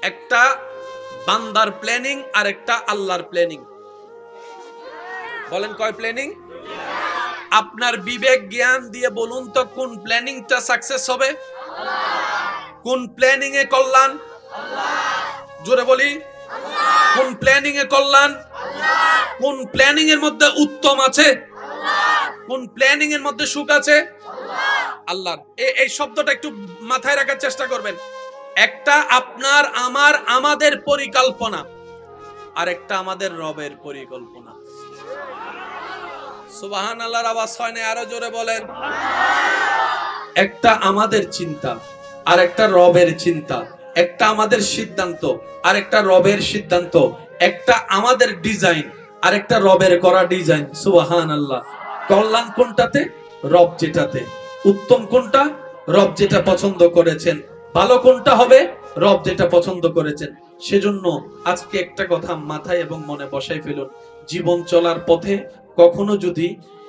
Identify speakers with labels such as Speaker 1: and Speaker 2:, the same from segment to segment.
Speaker 1: একটা বান্দার প্ল্যানিং আর একটা আল্লাহর প্ল্যানিং। বলেন কয় প্ল্যানিং? আপনার বিবেক জ্ঞান দিয়ে বলুন তো কোন প্ল্যানিংটা সাকসেস হবে? কোন প্ল্যানিং এ কল্যাণ? জোরে বলি, কোন প্ল্যানিং এ কল্যাণ? কোন প্ল্যানিং এর মধ্যে উত্তম আছে? কোন প্ল্যানিং এর মধ্যে সুখ আছে? আল্লাহর। এই শব্দটা একটু মাথায় রাখার চেষ্টা করবেন। একটা আপনার আমার আমাদের পরিকল্পনা, আর একটা আমাদের রবের পরিকল্পনা। সুবহানাল্লাহর আওয়াজ হয় না? আরো জোরে বলেন। একটা আমাদের চিন্তা আর একটা রবের চিন্তা, একটা আমাদের সিদ্ধান্ত আর একটা রবের সিদ্ধান্ত, একটা আমাদের ডিজাইন আর একটা রবের করা ডিজাইন। সুবহানাল্লাহ। কল্যাণ কোনটাতে? রব যেটাতে। উত্তম কোনটা? রব যেটা পছন্দ করেছেন। ভালো কোনটা হবে? রব যেটা পছন্দ করেছেন। সেজন্য আজকে একটা কথা মাথায় এবং মনে বসাই ফেলুন। জীবন চলার পথে কখনো যদি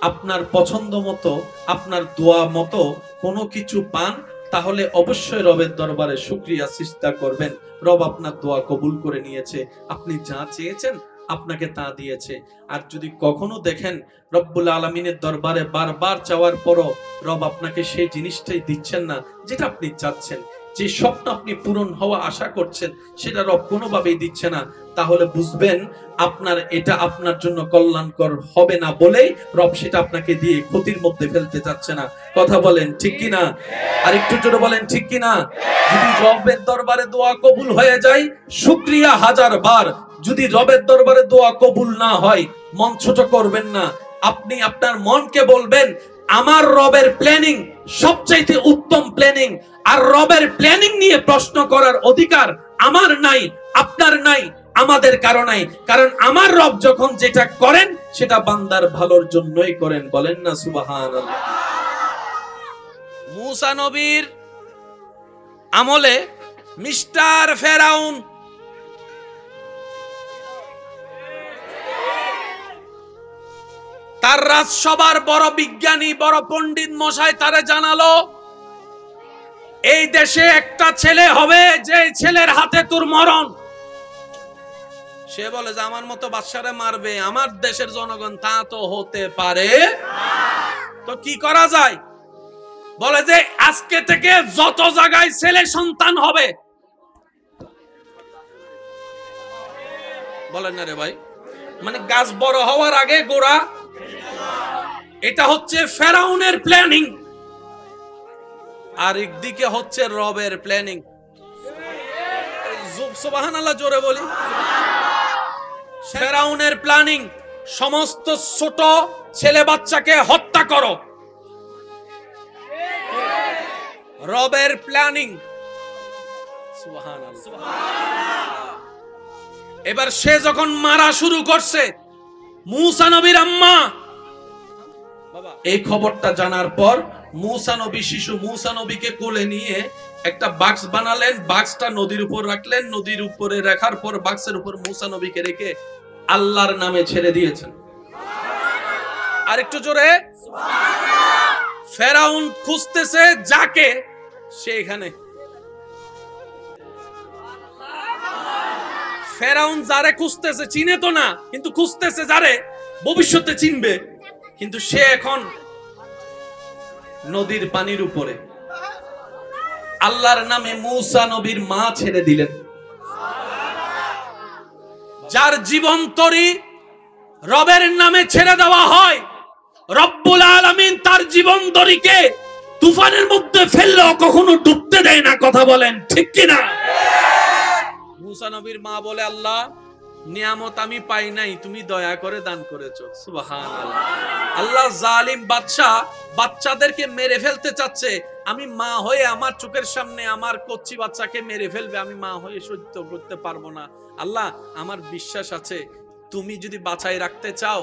Speaker 1: আপনার পছন্দ মতো, আপনার দোয়া মতো কোনো কিছু পান, তাহলে অবশ্যই রবের দরবারে শুকরিয়া সিজদা করবেন। রব আপনার দোয়া কবুল করে নিয়েছে, আপনি যা চেয়েছেন আপনাকে তা দিয়েছে। আর যদি কখনো দেখেন রব্বুল আলামিনের দরবারে বারবার চাওয়ার পরও রব আপনাকে সেই জিনিসটাই দিচ্ছেন না যেটা আপনি চাচ্ছেন, যে স্বপ্ন আপনি পূরণ হওয়া আশা করছেন সেটা রব কোনোভাবেই দিচ্ছে না, তাহলে বুঝবেন আপনার এটা আপনার জন্য কল্যাণকর হবে না বলেই রব সেটা আপনাকে দিয়ে ক্ষতির মধ্যে ফেলতে চাচ্ছে না। কথা বলেন ঠিক কিনা? আর একটু জোরে বলেন ঠিক কিনা? যদি রবের দরবারে দোয়া কবুল হয়ে যায়, শুকরিয়া হাজার বার। যদি রবের দরবারে দোয়া কবুল না হয়, মন ছোট করবেন না। আপনি আপনার মনকে বলবেন আমার রবের প্ল্যানিং সবচাইতে উত্তম প্ল্যানিং, আর রবের প্ল্যানিং নিয়ে প্রশ্ন করার অধিকার আমার নাই, আপনার নাই, আমাদের কারো নাই। কারণ আমার রব যখন যেটা করেন সেটা বান্দার ভালোর জন্যই করেন। বলেন না সুবহানাল্লাহ। মূসা নবীর আমলে মিস্টার ফেরাউন তার রাজসভার বড় বিজ্ঞানী, বড় পণ্ডিত মশাই তারে জানালো এই দেশে একটা ছেলে হবে যে ছেলের হাতে তোর মরণ। সে বলে যে আমার মতো বাদশারে মারবে আমার দেশের জনগণ? তা তো হতে পারে তো কি করা যায়? বলে যে আজকে থেকে যত জায়গায় ছেলে সন্তান হবে, বলেন না রে ভাই, মানে গাছ বড় হওয়ার আগে গোড়া। এটা হচ্ছে ফেরাউনের প্ল্যানিং, আর একদিকে হচ্ছে রবের প্ল্যানিং। সুবহানাল্লাহ জোরে বলি। ফেরাউনের প্ল্যানিং সমস্ত ছোট ছেলে বাচ্চাকে হত্যা করো। রবের প্ল্যানিং সুবহানাল্লাহ। এবার সে যখন মারা শুরু করছে, মূসা নবীর আম্মা এই খবরটা জানার পর মূসা নবী শিশু মূসা নবীকে কোলে নিয়ে একটা বাক্স বানালেন, বাক্সটা নদীর উপর রাখলেন, নদীর উপরে রাখার পর বাক্সের উপর মূসা নবীকে রেখে আল্লাহর নামে ছেড়ে দিয়েছেন। আর একটু জোরে সুবহানাল্লাহ। ফেরাউন খুঁজতেছে যাকে, সে এখানে। ফেরাউন যারে খুঁজতেছে চিনে তো না, কিন্তু খুঁজতেছে যারে ভবিষ্যতে চিনবে, কিন্তু সে এখন নদীর পানির উপরে। আল্লাহর নামে মূসা নবীর মা ছেড়ে দিলেন। যার জীবন তরি রবের নামে ছেড়ে দেওয়া হয়, রব্বুল আলামিন তার জীবন তরিকে তুফানের মধ্যে ফেললেও কখনো ডুবতে দেয় না। কথা বলেন ঠিক কিনা? মূসা নবীর মা বলে আল্লাহ নিয়ামত আমি পাই নাই, তুমি দয়া করে দান করেছো। সুবহানাল্লাহ। আল্লাহ জালিম বাদশা বাচ্চাদেরকে মেরে ফেলতে চাচ্ছে, আমি মা হয়ে আমার চোখের সামনে আমার কচ্চি বাচ্চাকে মেরে ফেলবে, আমি মা হয়ে সহ্য করতে পারবো না। আল্লাহ আমার বিশ্বাস আছে তুমি যদি বাঁচাই রাখতে চাও,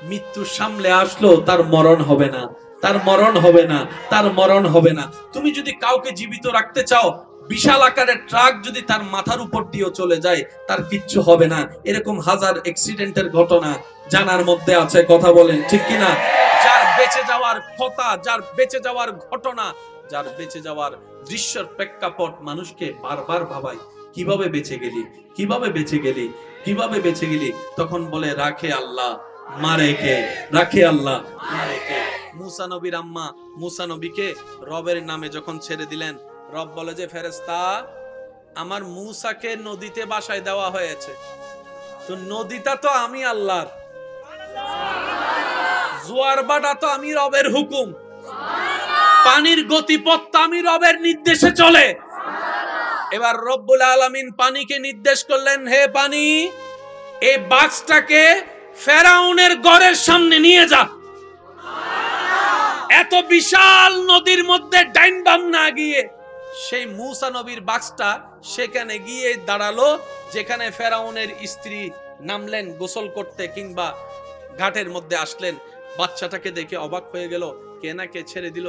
Speaker 1: মৃত্যু সামলে আসলো তার মরণ হবে না, তার মরণ হবে না, তার মরণ হবে না। তুমি যদি কাউকে জীবিত রাখতে চাও, বিশাল আকারের ট্রাক যদি তার মাথার উপর দিয়ে চলে যায় তার কিচ্ছু হবে না। এরকম হাজার অ্যাক্সিডেন্টের ঘটনা জানার মধ্যে আছে। কথা বলেন ঠিক কিনা? যার বেঁচে যাওয়ার কথা, যার বেঁচে যাওয়ার ঘটনা, যার বেঁচে যাওয়ার দৃশ্যের প্রেক্ষাপট মানুষকে বারবার ভাবায়। কিভাবে বেঁচে গেলি, কিভাবে বেঁচে গেলি, কিভাবে বেঁচে গেলি? তখন বলে রাখে আল্লাহ, মারে কে? রাখে আল্লাহ, মারে কে? মুসা নবীর আম্মা মুসা নবীকে রবের নামে যখন ছেড়ে দিলেন, রব বলে যে ফেরেশতা, আমার মুসাকে নদীতে বাসায় দেওয়া হয়েছে, তো নদীটা তো আমি আল্লাহর, জোয়ার বাটা তো আমি রবের হুকুম, পানির গতিপথ তো আমি রবের নির্দেশে চলে। এবার রব্বুল আলামিন পানিকে নির্দেশ করলেন, হে পানি, এই বাক্সটাকে ফেরাউনের ঘরের সামনে নিয়ে যা। এত বিশাল নদীর মধ্যে ডাইন বাম না গিয়ে সেই মুসা নবীর বাক্সটা সেখানে গিয়ে দাঁড়ালো, যেখানে ফেরাউনের স্ত্রী নামলেন গোসল করতে কিংবা ঘাটের মধ্যে আসলেন। বাচ্চাটাকে দেখে অবাক হয়ে গেল, কে না কে ছেড়ে দিল,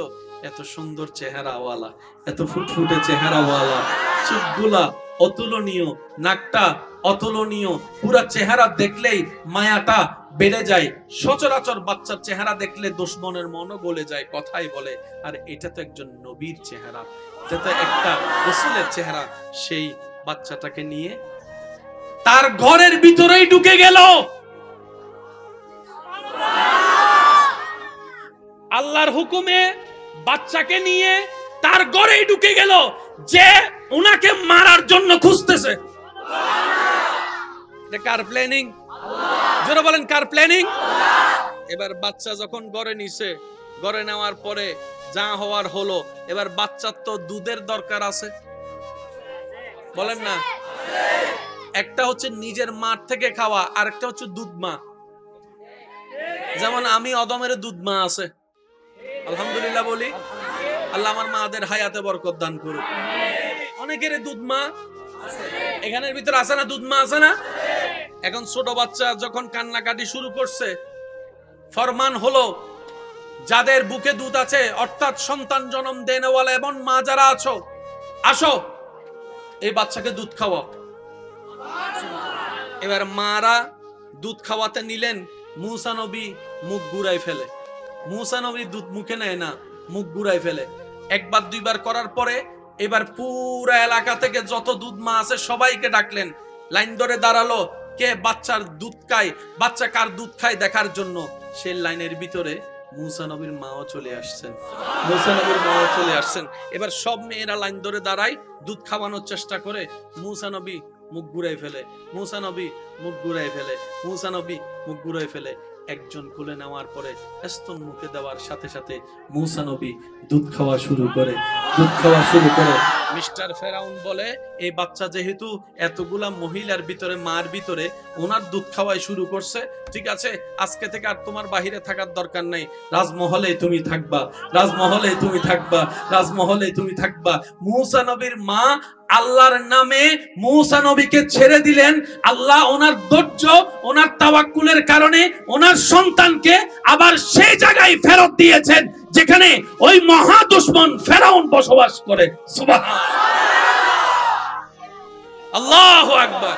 Speaker 1: এত সুন্দর চেহারাওয়ালা, এত ফুটফুটে চেহারাওয়ালা, চোখগুলা অতুলনীয়, নাকটা অতুলনীয়, পুরা চেহারা দেখলেই মায়াটা বেড়ে যায়। সচরাচর বাচ্চার চেহারা দেখলে দুশমনের মনও গলে যায়, কথাই বলে। আর এটা তো একজন নবীর চেহারা, এটা তো একটা রাসূলের চেহারা। সেই বাচ্চাটাকে নিয়ে তার ঘরের ভিতরেই ঢুকে গেল। আল্লাহর হুকুমে বাচ্চাকে নিয়ে তার ঘরেই ঢুকে গেল, যে উনাকে মারার জন্য খুঁজতেছে। এটা কার প্ল্যানিং? জোরে বলেন, কার প্ল্যানিং? এবার বাচ্চা যখন ঘরে নিছে, ঘরে নেওয়ার পরে যা হওয়ার হলো। এবার বাচ্চার তো দুধের দরকার আছে, বলেন না? একটা হচ্ছে নিজের মার থেকে খাওয়া, আর একটা হচ্ছে দুধ মা। যেমন আমি অদমের দুধ মা আছে, আলহামদুলিল্লাহ বলি, আল্লাহ আমার মাদের হায়াতে বরকত দান করুক। অনেকের দুধ মা এখানের ভিতরে আছে না, দুধ মা আছে না? এখন ছোট বাচ্চা যখন কান্নাকাটি শুরু করছে, ফরমান হলো যাদের বুকে দুধ আছে, অর্থাৎ সন্তান জন্ম দেনেওয়ালা এবং মা যারা আছো, আসো এই বাচ্চাকে দুধ খাওয়াও। এবার মারা দুধ খাওয়াতে নিলেন, মুসা নবী মুখ ঘুরাই ফেলে। মুসা নবী দুধ মুখে নেয় না, মুখ ঘুরাই ফেলে। একবার দুইবার করার পরে এবার পুরা এলাকা থেকে যত দুধ মা আছে সবাইকে ডাকলেন, লাইন ধরে দাঁড়ালো, কে বাচ্চার দুধ খায়, বাচ্চা কার দুধ খায় দেখার জন্য। সেই লাইনের ভিতরে মুসা নবীর মাও চলে আসছেন, মুসা নবীর মাও চলে আসছেন। এবার সব মেয়েরা লাইন ধরে দাঁড়ায়, দুধ খাওয়ানোর চেষ্টা করে। মুসা নবী মুখ ঘুরাই ফেলে, মুসা নবী মুখ ঘুরাই ফেলে, মুসা নবী মুখ ঘুরাই ফেলে। একজন খুলে নেওয়ার পরে স্তন মুখে দেওয়ার সাথে সাথে মুসা নবী দুধ খাওয়া শুরু করে, দুধ খাওয়া শুরু করে। মিস্টার ফেরাউন বলে, এই বাচ্চা যেহেতু এতগুলা মহিলার ভিতরে, মার ভিতরে ওনার দুধ খাওয়াই শুরু করছে, ঠিক আছে, আজকে থেকে আর তোমার বাহিরে থাকার দরকার নেই, রাজমহলে তুমি থাকবা, রাজমহলে তুমি থাকবা, রাজমহলে তুমি থাকবা। মুসা নবীর মা আল্লাহর নামে মুসা নবীকে ছেড়ে দিলেন। আল্লাহ ওনার ধৈর্য, ওনার তাওয়াক্কুলের কারণে ওনার সন্তানকে আবার সেই জায়গায় ফেরত দিয়েছেন যেখানে ওই মহা দুশমন ফেরাউন বসবাস করে। সুবহানাল্লাহ, আল্লাহু আকবার।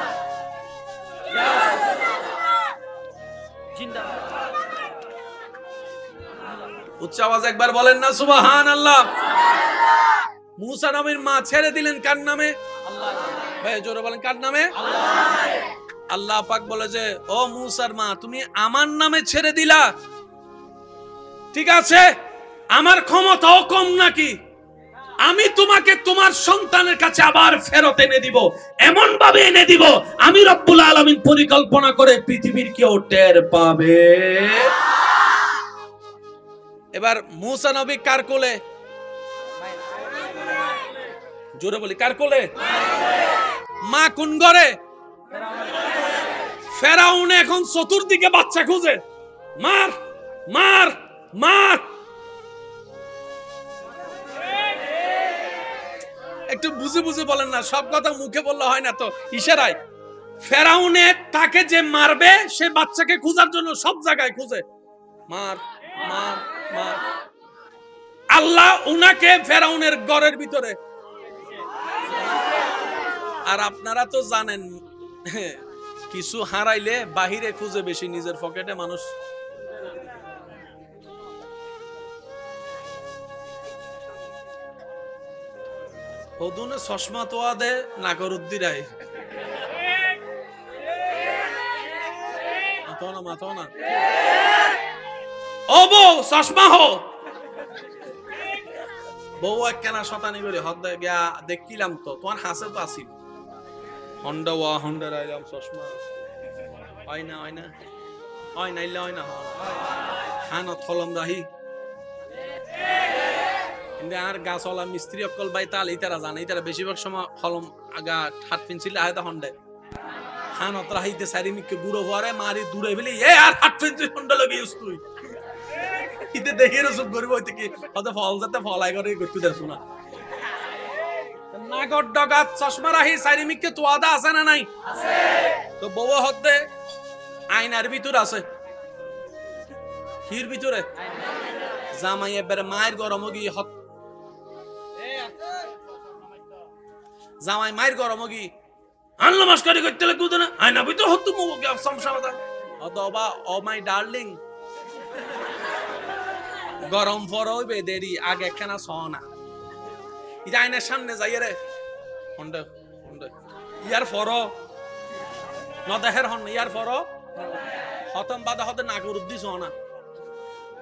Speaker 1: উচ্চ আওয়াজ একবার বলেন না সুবহানাল্লাহ। মুসা নবীর মা ছেড়ে দিলেন কার নামে? আল্লাহ। ভাই জোরে বলেন, কার নামে? আল্লাহ। আল্লাহ পাক বলে যে, ও মুসার মা, তুমি আমার নামে ছেড়ে দিলা, ঠিক আছে, আমার ক্ষমতাও কম নাকি? আমি তোমাকে তোমার সন্তানের কাছে আবার ফেরত এনে দিব, এমন ভাবে এনে দিব আমি রব্বুল আলামিন পরিকল্পনা করে পৃথিবীর কেউ টের পাবে। এবার মুসা নবী কার কোলে? জোরে বলি, কার কোলে? মা কোন ঘরে? ফেরাউন এখন চতুর্দিকে বাচ্চা খুঁজে, মার মার মার। একটু বুঝে বুঝে বলেন না, সব কথা মুখে বললে হয় না তো, ইশারায়। ফেরাউনে তাকে যে মারবে সে বাচ্চাকে খোঁজার জন্য সব জায়গায় খুঁজে, মার মার মার। আল্লাহ উনাকে ফেরাউনের ঘরের ভিতরে। আর আপনারা তো জানেন, কিছু হারাইলে বাহিরে খুঁজে বেশি, নিজের পকেটে মানুষ। হদুনে চশমা তোয়া দে নাগরুদ্দি রায় মাথো না ও বউ চশমা হো বউ একখানা শতানি করে হদ গিয়া দেখিলাম তো তোমার হাসে তো আসিল হন্ডা ওয়া হন্ডা রাইলাম চশমা হয় না হয় না হয় না ইল্লা হয় না হান থলম রাহি আর গাছওয়ালা মিস্ত্রি অকল বাই তাল ইতারা জানে ইতারা বেশিরভাগ সময় হলম আগা হাত পেন্সিল আয়দা হন্ডে হান অতরা হাইতে সারি মিকে বুড়ো হওয়ারে মারি দূরে ফেলি এ আর হাত পেন্সিল হন্ডা লাগিস তুই ইতে দেখে রসুপ করিব হইতে কি হয়তো ফল যাতে ফলাই করে করতে দেছ না নাগর ডগাত চশমা রাহি সারি মিকে তোয়াদা আছে না নাই আছে তো বউ হতে আয়নার ভিতর আছে কির ভিতরে জামাই এবারে মায়ের গরম গিয়ে হত জামাই মায়ের গরম গি আনলো মাস্কারি করতে লাগবে না আয়না ভিতর হত মুকে সমস্যা অথবা ও মাই ডার্লিং গরম ফর হইবে দেরি আগে একখানা সনা এটা আয়নার সামনে যাই রে হন্ডা হন্ডা ইয়ার ফর ন দেহের হন ইয়ার ফর হতম বাদা হতে নাগর উদ্দি সনা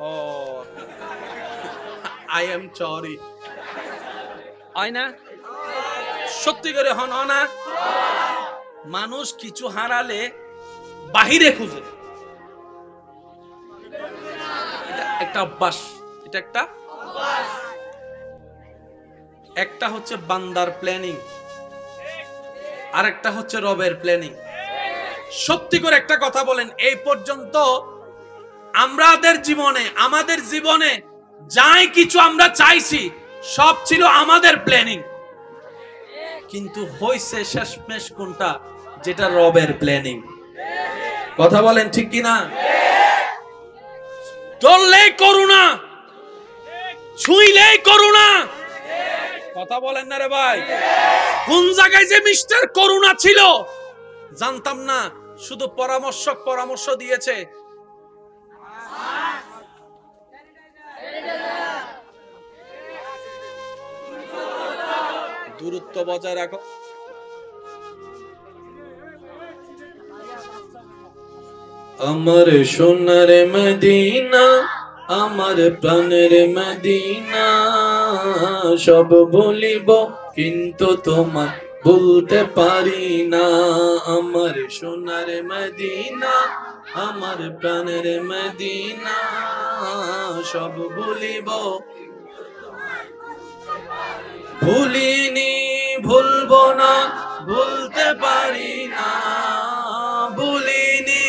Speaker 1: ও আই এম সরি আয়না সত্যি করে হন না মানুষ কিছু হারালে বাহিরে খুঁজে একটা অভ্যাস এটা একটা একটা হচ্ছে বান্দার প্ল্যানিং আর একটা হচ্ছে রবের প্ল্যানিং সত্যি করে একটা কথা বলেন এই পর্যন্ত আমাদের জীবনে যাই কিছু আমরা চাইছি সব ছিল আমাদের প্ল্যানিং কিন্তু হইছে শেষমেশ কোনটা যেটা রবের প্ল্যানিং কথা বলেন ঠিক কি না ধরলেই করুণা ছুঁইলেই করুণা কথা বলেন না রে ভাই কোন জায়গায় যে মিস্টার করুণা ছিল জানতাম না শুধু পরামর্শ দিয়েছে দূরত্ব বজায় রাখো আমার সোনার মদিনা আমার প্রাণের মদিনা সব ভুলিব কিন্তু তোমার ভুলতে পারি না আমার সোনার মদিনা আমার প্রাণের মদিনা সব ভুলিব ভুলিনি ভুলবো না ভুলতে পারি না ভুলিনি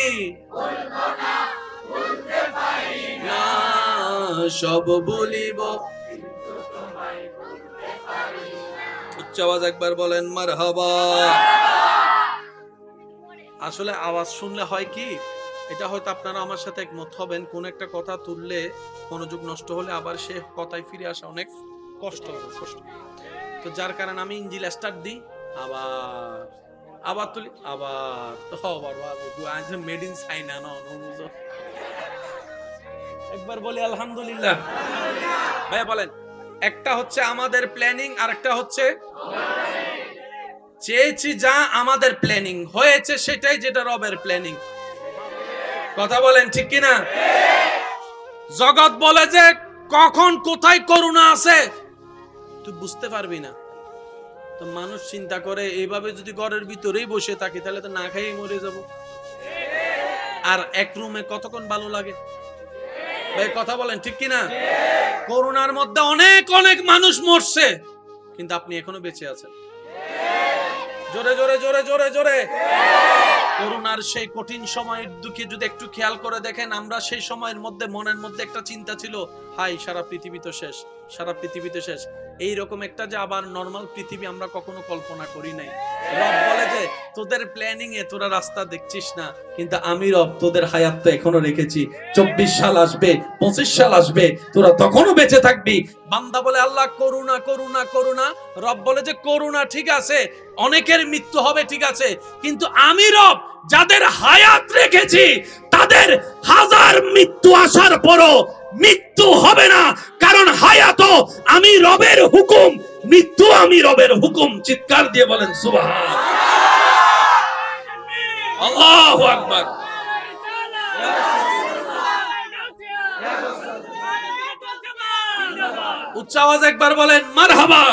Speaker 1: না সব ভুলিব উচ্চ আওয়াজ একবার বলেন মারহাবা আসলে আওয়াজ শুনলে হয় কি এটা হয়তো আপনারা আমার সাথে একমত হবেন কোন একটা কথা তুললে মনোযোগ নষ্ট হলে আবার সে কথায় ফিরে আসা অনেক কষ্ট হবে তো যার কারণে আমি ইঞ্জিল স্টার্ট দিই আবার তুলি আবার তো আজ মেড ইন চাইনা না বুঝো একবার বলি আলহামদুলিল্লাহ ভাইয়া বলেন একটা হচ্ছে আমাদের প্ল্যানিং আর একটা হচ্ছে চেয়েছি যা আমাদের প্ল্যানিং হয়েছে সেটাই যেটা রবের প্ল্যানিং কথা বলেন ঠিক কিনা জগৎ বলে যে কখন কোথায় করুণা আছে তুই বুঝতে পারবি না তো মানুষ চিন্তা করে এইভাবে যদি ঘরের ভিতরেই বসে থাকি তাহলে তো না খেয়েই মরে যাব আর এক রুমে কতক্ষণ ভালো লাগে ভাই কথা বলেন ঠিক কিনা করোনার মধ্যে অনেক অনেক মানুষ মরছে কিন্তু আপনি এখনো বেঁচে আছেন জোরে জোরে জোরে জোরে জোরে করোনার সেই কঠিন সময়ের দিকে যদি একটু খেয়াল করে দেখেন আমরা সেই সময়ের মধ্যে মনের মধ্যে একটা চিন্তা ছিল হাই সারা পৃথিবী তো শেষ এইরকম একটা যে আবার নরমাল পৃথিবী আমরা কখনো কল্পনা করি নাই রব বলে যে তোদের প্ল্যানিং এ তোরা রাস্তা দেখছিস না কিন্তু আমি রব তোদের হায়াত তো এখনো রেখেছি 24 সাল আসবে 25 সাল আসবে তোরা তখনও বেঁচে থাকবি বান্দা বলে আল্লাহ করুণা করুণা করুণা রব বলে যে করুণা ঠিক আছে অনেকের মৃত্যু হবে ঠিক আছে কিন্তু আমি রব যাদের হায়াত রেখেছি তাদের হাজার মৃত্যু আসার পরও মৃত্যু হবে না, কারণ হায়াত আমি রবের হুকুম, মৃত্যু আমি রবের হুকুম। চিৎকার দিয়ে বলেন সুবহান। আল্লাহু আকবার। উচ্চ আওয়াজ একবার বলেন মারহাবা।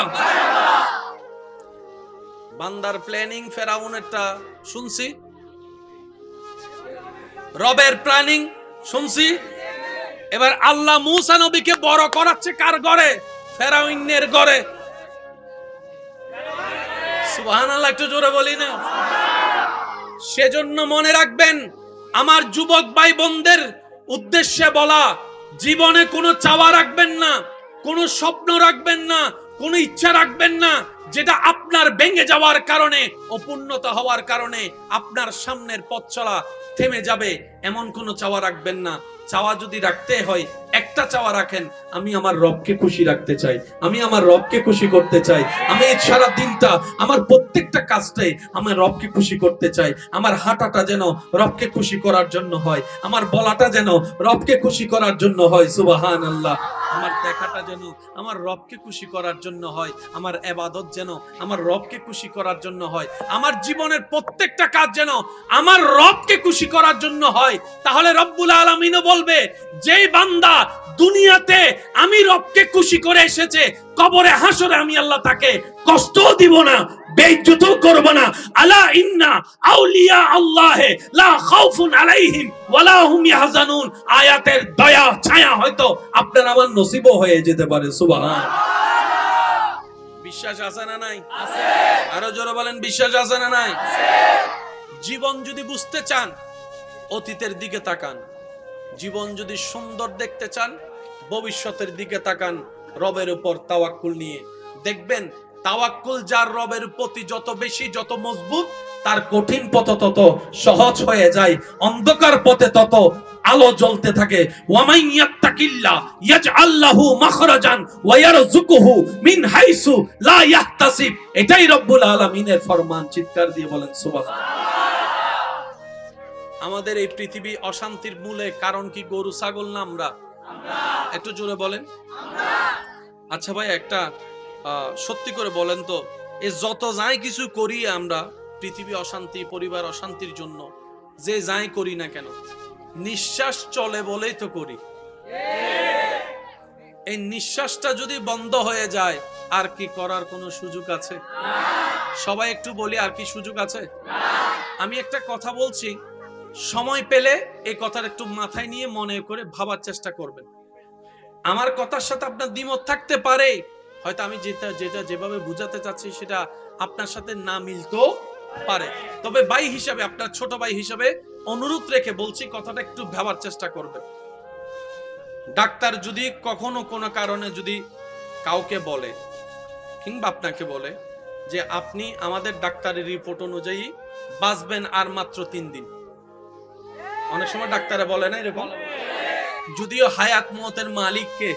Speaker 1: বান্দার প্ল্যানিং ফেরাউনেরটা শুনছি, রবের প্ল্যানিং শুনছি। এবার আল্লাহ মূসা নবীকে বড় করাচ্ছে কার ঘরে? ফেরাউনের ঘরে। সুবহানাল্লাহ, একটু জোরে বলি না? সেজন্য মনে রাখবেন, আমার যুবক ভাই বোনদের উদ্দেশ্যে বলা, জীবনে কোনো চাওয়া রাখবেন না, কোনো স্বপ্ন রাখবেন না, কোনো ইচ্ছা রাখবেন না যেটা আপনার ভেঙে যাওয়ার কারণে, অপূর্ণতা হওয়ার কারণে আপনার সামনের পথ চলা থেমে যাবে, এমন কোনো চাওয়া রাখবেন না। চাওয়া যদি রাখতে হয়, একটা চাওয়া রাখেন, আমি আমার রবকে খুশি রাখতে চাই, আমি আমার রবকে খুশি করতে চাই, আমি এই সারা দিনটা আমার প্রত্যেকটা কাজটাই আমার রবকে খুশি করতে চাই। আমার হাঁটাটা যেন রবকে খুশি করার জন্য হয়, আমার বলাটা যেন রবকে খুশি করার জন্য হয়। সুবহানাল্লাহ। আমার দেখাটা যেন আমার রবকে খুশি করার জন্য হয়, আমার ইবাদত যেন আমার রবকে খুশি করার জন্য হয়, আমার জীবনের প্রত্যেকটা কাজ যেন আমার রবকে খুশি করার জন্য হয়। তাহলে রব্বুল আলামিনও বলবে, যেই বান্দা দুনিয়াতে আমি রবকে খুশি করে এসেছে, কবরে হাসরে আমি আল্লাহ তাকে কষ্টও দিব না, বেইজ্জতও করব না। আলা ইন্না আউলিয়া আল্লাহে লা খাউফুন আলাইহিম ওয়ালা হুম ইয়াহজানুন। আয়াতের দয়া ছায়া হয়তো আপনার আমার নসিবও হয়ে যেতে পারে। সুবহান। বিশ্বাস আছে না নাই? আছে। আরো জোরে বলেন, বিশ্বাস আছে না নাই? আছে। জীবন যদি বুঝতে চান, অতীতের দিকে তাকান। জীবন যদি সুন্দর দেখতে চান, ভবিষ্যতের দিকে তাকান। রবের উপর তাওয়াক্কুল নিয়ে দেখবেন, তাওয়াক্কুল যার রবের প্রতি যত বেশি, যত মজবুত, তার কঠিন পথ তত সহজ হয়ে যায়, অন্ধকার পথে তত আলো জ্বলতে থাকে। ওয়ামাই ইয়াত্তাকিল্লাহ ইয়াজআল লাহু মাখরাজান ওয়া ইয়ারযুকুহু মিন হাইসু লা ইয়াহতাসিব। এটাই রব্বুল আলামিনের ফরমান। চিৎকার দিয়ে বলেন সুবহানাল্লাহ। আমাদের এই পৃথিবী অশান্তির মূলে কারণ কি? গরু ছাগল না আমরা? একটু জোরে বলেন। আচ্ছা ভাই, একটা সত্যি করে বলেন তো, এ যত যাই কিছু করি আমরা, পৃথিবী অশান্তি, পরিবার অশান্তির জন্য যে যাই করি না কেন, নিঃশ্বাস চলে বলেই তো করি। এই নিঃশ্বাসটা যদি বন্ধ হয়ে যায়, আর কি করার কোনো সুযোগ আছে? সবাই একটু বলি, আর কি সুযোগ আছে? আমি একটা কথা বলছি, সময় পেলে এই কথার একটু মাথায় নিয়ে মনে করে ভাবার চেষ্টা করবেন। আমার কথার সাথে আপনার দ্বিমত থাকতে পারে, হয়তো আমি যেটা যেভাবে বুঝাতে চাচ্ছি সেটা আপনার সাথে না মিলতেও পারে, তবে ভাই হিসাবে, আপনার ছোট ভাই হিসাবে অনুরোধ রেখে বলছি, কথাটা একটু ভাবার চেষ্টা করবেন। ডাক্তার যদি কখনো কোনো কারণে যদি কাউকে বলে, কিংবা আপনাকে বলে যে আপনি আমাদের ডাক্তারের রিপোর্ট অনুযায়ী বাঁচবেন আর মাত্র 3 দিন, অনেক সময় ডাক্তারে বলে না এরকম, যদিও হায়াত মওতের মালিক কে?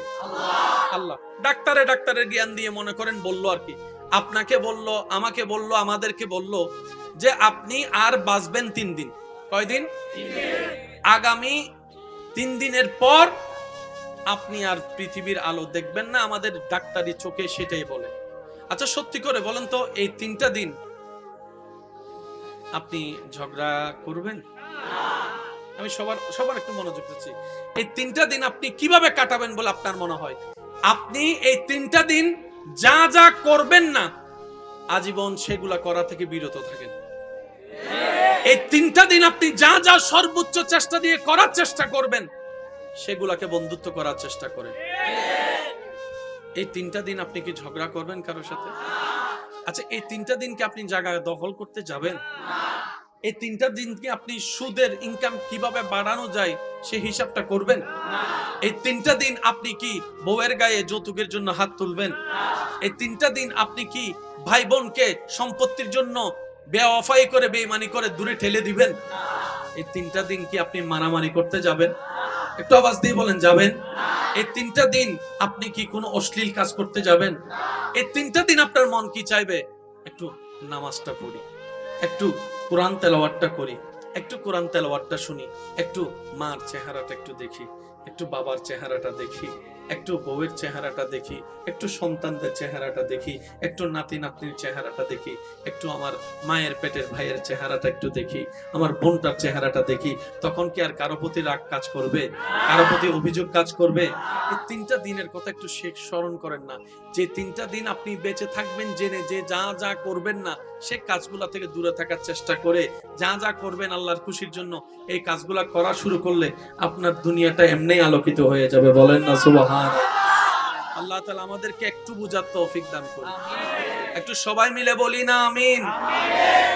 Speaker 1: আল্লাহ। ডাক্তারের জ্ঞান দিয়ে মনে করেন বললো আর কি, আপনাকে বললো, আমাকে বললো, আমাদেরকে বললো যে আপনি আর বাঁচবেন 3 দিন। কয়দিন? 3 দিন। আগামী 3 দিনের পর আপনি আর পৃথিবীর আলো দেখবেন না, আমাদের ডাক্তারি চোখে সেটাই বলে। আচ্ছা সত্যি করে বলেন তো, এই 3টা দিন আপনি ঝগড়া করবেন? আমি সবার একটু মনোযোগ দিচ্ছি। এই 3টা দিন আপনি কিভাবে কাটাবেন বলে আপনার মনে হয়? আপনি এই 3টা দিন যা যা করবেন না, আজীবন সেগুলা করা থেকে বিরত থাকেন। এই 3টা দিন আপনি যা যা সর্বোচ্চ চেষ্টা দিয়ে করার চেষ্টা করবেন, সেগুলাকে বন্ধুত্ব করার চেষ্টা করেন। এই 3টা দিন আপনি কি ঝগড়া করবেন কারোর সাথে? আচ্ছা, এই 3টা দিনকে আপনি জায়গা দখল করতে যাবেন? এই 3টা দিনকে আপনি সুদের ইনকাম কিভাবে বাড়ানো যায় সেই হিসাবটা করবেন? এই 3টা দিন আপনি কি বউয়ের গায়ে যৌতুকের জন্য হাত তুলবেন? এই 3টা দিন আপনি কি ভাই বোনকে সম্পত্তির জন্য বেওয়াফাই করে, বেঈমানি করে দূরে ঠেলে দিবেন? এই 3টা দিন কি আপনি মারামারি করতে যাবেন? একটু আওয়াজ দিয়ে বলেন, যাবেন? এই 3টা দিন আপনি কি কোনো অশ্লীল কাজ করতে যাবেন? এই 3টা দিন আপনার মন কি চাইবে? একটু নামাজটা পড়ি, একটু কোরআন তেলাওয়াতটা করি, একটু কোরআন তেলাওয়াতটা শুনি, একটু মার চেহারাটা একটু দেখি, একটু বাবার চেহারাটা দেখি, একটু বউয়ের চেহারাটা দেখি, একটু সন্তানদের চেহারাটা দেখি, একটু নাতি নাতনির চেহারাটা দেখি, একটু আমার মায়ের পেটের ভাইয়ের চেহারাটা একটু দেখি, আমার বোনটার চেহারাটা দেখি, তখন কি আর কারো প্রতি রাগ কাজ করবে? কারো প্রতি অভিযোগ কাজ করবে? এই 3টা দিনের কথা একটু স্মরণ করেন না, যে 3টা দিন আপনি বেঁচে থাকবেন জেনে যে যা যা করবেন না সে কাজগুলা থেকে দূরে থাকার চেষ্টা করে যা যা করবেন আল্লাহর খুশির জন্য, এই কাজগুলা করা শুরু করলে আপনার দুনিয়াটা এমনিই আলোকিত হয়ে যাবে। বলেন না সুবহানাল্লাহ। আল্লাহ তাআলা আমাদেরকে একটু বুঝার তৌফিক দান করুন। একটু সবাই মিলে বলি না আমিন।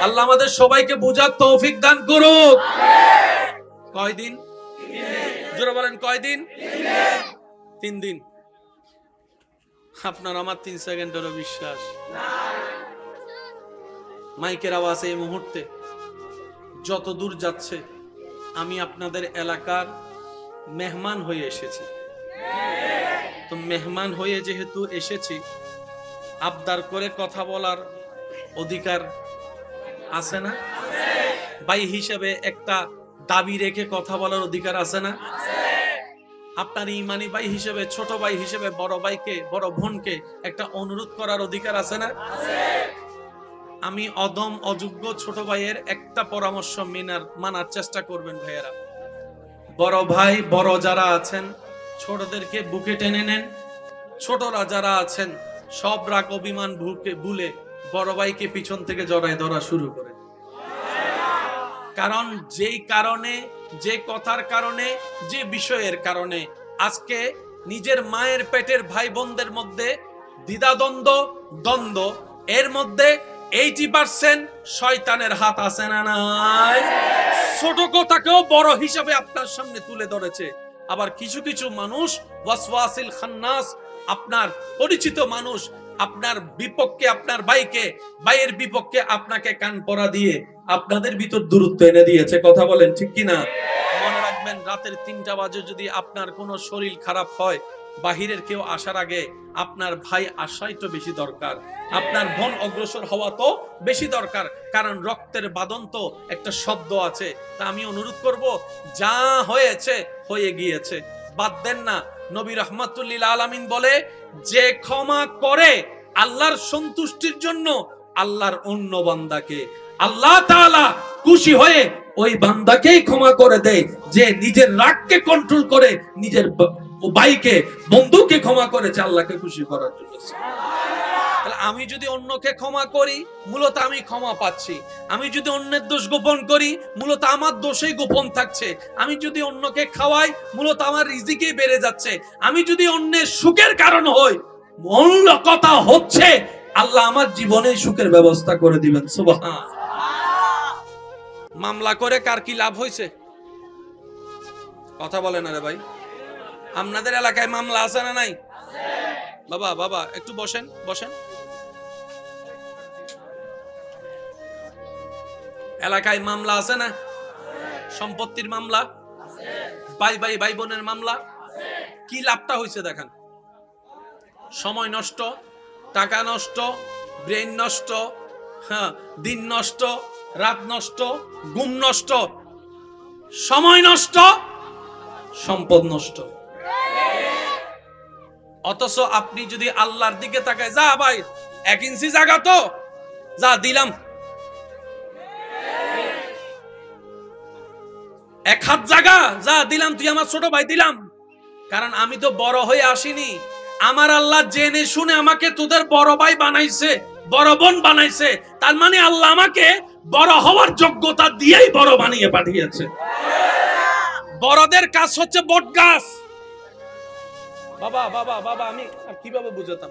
Speaker 1: আল্লাহ আমাদের সবাইকে বুঝার তৌফিক দান করুক। কয়দিন? জোরে বলেন কয়দিন? 3 দিন। আপনার আমার 3 সেকেন্ডেরও বিশ্বাস মাইকের আওয়াজ এই মুহূর্তে যত দূর যাচ্ছে, আমি আপনাদের এলাকার মেহমান হয়ে এসেছি। তো মেহমান হয়ে যেহেতু এসেছি, আবদার করে কথা বলার অধিকার আছে না? ভাই হিসেবে একটা দাবি রেখে কথা বলার অধিকার আছে না? আপনার ইমানি ভাই হিসেবে, ছোট ভাই হিসেবে বড় ভাইকে, বড় বোনকে একটা অনুরোধ করার অধিকার আছে না? আমি অদম অযোগ্য ছোট ভাইয়ের একটা পরামর্শ মানার চেষ্টা করবেন ভাইয়েরা। বড় ভাই বড় যারা আছেন ছোটদেরকে বুকে টেনে নেন, ছোটরা যারা আছেন সব রাগ অভিমান ভুলে বড় ভাইকে পিছন থেকে জড়ায় ধরা শুরু করেন। কারণ যেই কারণে, যে কথার কারণে, যে বিষয়ের কারণে আজকে নিজের মায়ের পেটের ভাই বোনদের মধ্যে দ্বিধাদ্বন্দ্ব, দ্বন্দ্ব, এর মধ্যে 80% শয়তানের হাত আছে না নাই? ছোট কথাকেও বড় হিসাবে আপনার সামনে তুলে ধরেছে। আবার কিছু কিছু মানুষ ওয়াসওয়াসিল খান্নাস, আপনার পরিচিত মানুষ আপনার বিপক্ষে, আপনার ভাইকে, ভাইয়ের বিপক্ষে আপনাকে কান পরা দিয়ে আপনাদের ভিতর দূরত্ব এনে দিয়েছে। কথা বলেন ঠিক কিনা? মনে রাখবেন, রাতের 3টা বাজে যদি আপনার কোনো শরীর খারাপ হয়, বাহিরের কেউ আসার আগে আপনার ভাই আসাই তো বেশি দরকার, আপনার বোন অগ্রসর হওয়া তো বেশি দরকার। কারণ রক্তের বাঁধন তো একটা শব্দ আছে। তা আমি অনুরোধ করব, যা হয়েছে হয়ে গিয়েছে, বাদ দেন না। নবী রাহমাতুল লিল আলামিন বলে, যে ক্ষমা করে আল্লাহর সন্তুষ্টির জন্য আল্লাহর অন্য বান্দাকে আল্লাহ তাআলা খুশি হয়ে ওই বান্দাকেই ক্ষমা করে দেয় যে নিজের রাগকে কন্ট্রোল করে, নিজের ভাইকে, বন্ধুকে ক্ষমা করেছে আল্লাহকে খুশি করার জন্য। তাহলে আমি যদি অন্যকে ক্ষমা করি, মূলত আমি ক্ষমা পাচ্ছি। আমি যদি অন্যের দোষ গোপন করি, মূলত আমার দোষই গোপন থাকছে। আমি যদি অন্যকে খাওয়াই, মূলত আমার রিজিকই বেড়ে যাচ্ছে। আমি যদি অন্যের সুখের কারণ হই, মূল কথা হচ্ছে আল্লাহ আমার জীবনে সুখের ব্যবস্থা করে দিবেন। সুবহান। মামলা করে কার কি লাভ হয়েছে? কথা বলে না রে ভাই। আপনাদের এলাকায় মামলা আছে না নাই? বাবা বাবা একটু বসেন, বসেন। এলাকায় মামলা আছে না? সম্পত্তির মামলা, ভাই ভাই ভাই বোনের মামলা। কি লাভটা হয়েছে দেখেন? সময় নষ্ট, টাকা নষ্ট, ব্রেন নষ্ট, হ্যাঁ, দিন নষ্ট, রাত নষ্ট, ঘুম নষ্ট, সময় নষ্ট, সম্পদ নষ্ট। অথচ আপনি যদি আল্লাহর দিকে তাকায়, যা ভাই 1 ইঞ্চি জায়গা তো যা দিলাম, 1 হাত জায়গা যা দিলাম, তুই আমার ছোট ভাই দিলাম। কারণ আমি তো বড় হয়ে আসিনি, আমার আল্লাহ জেনে শুনে আমাকে তোদের বড় ভাই বানাইছে, বড় বোন বানাইছে। তার মানে আল্লাহ আমাকে বড় হওয়ার যোগ্যতা দিয়েই বড় বানিয়ে পাঠিয়েছে। বড়দের কাজ হচ্ছে বট গাছ। বাবা বাবা বাবা আমি কিভাবে বুঝাতাম?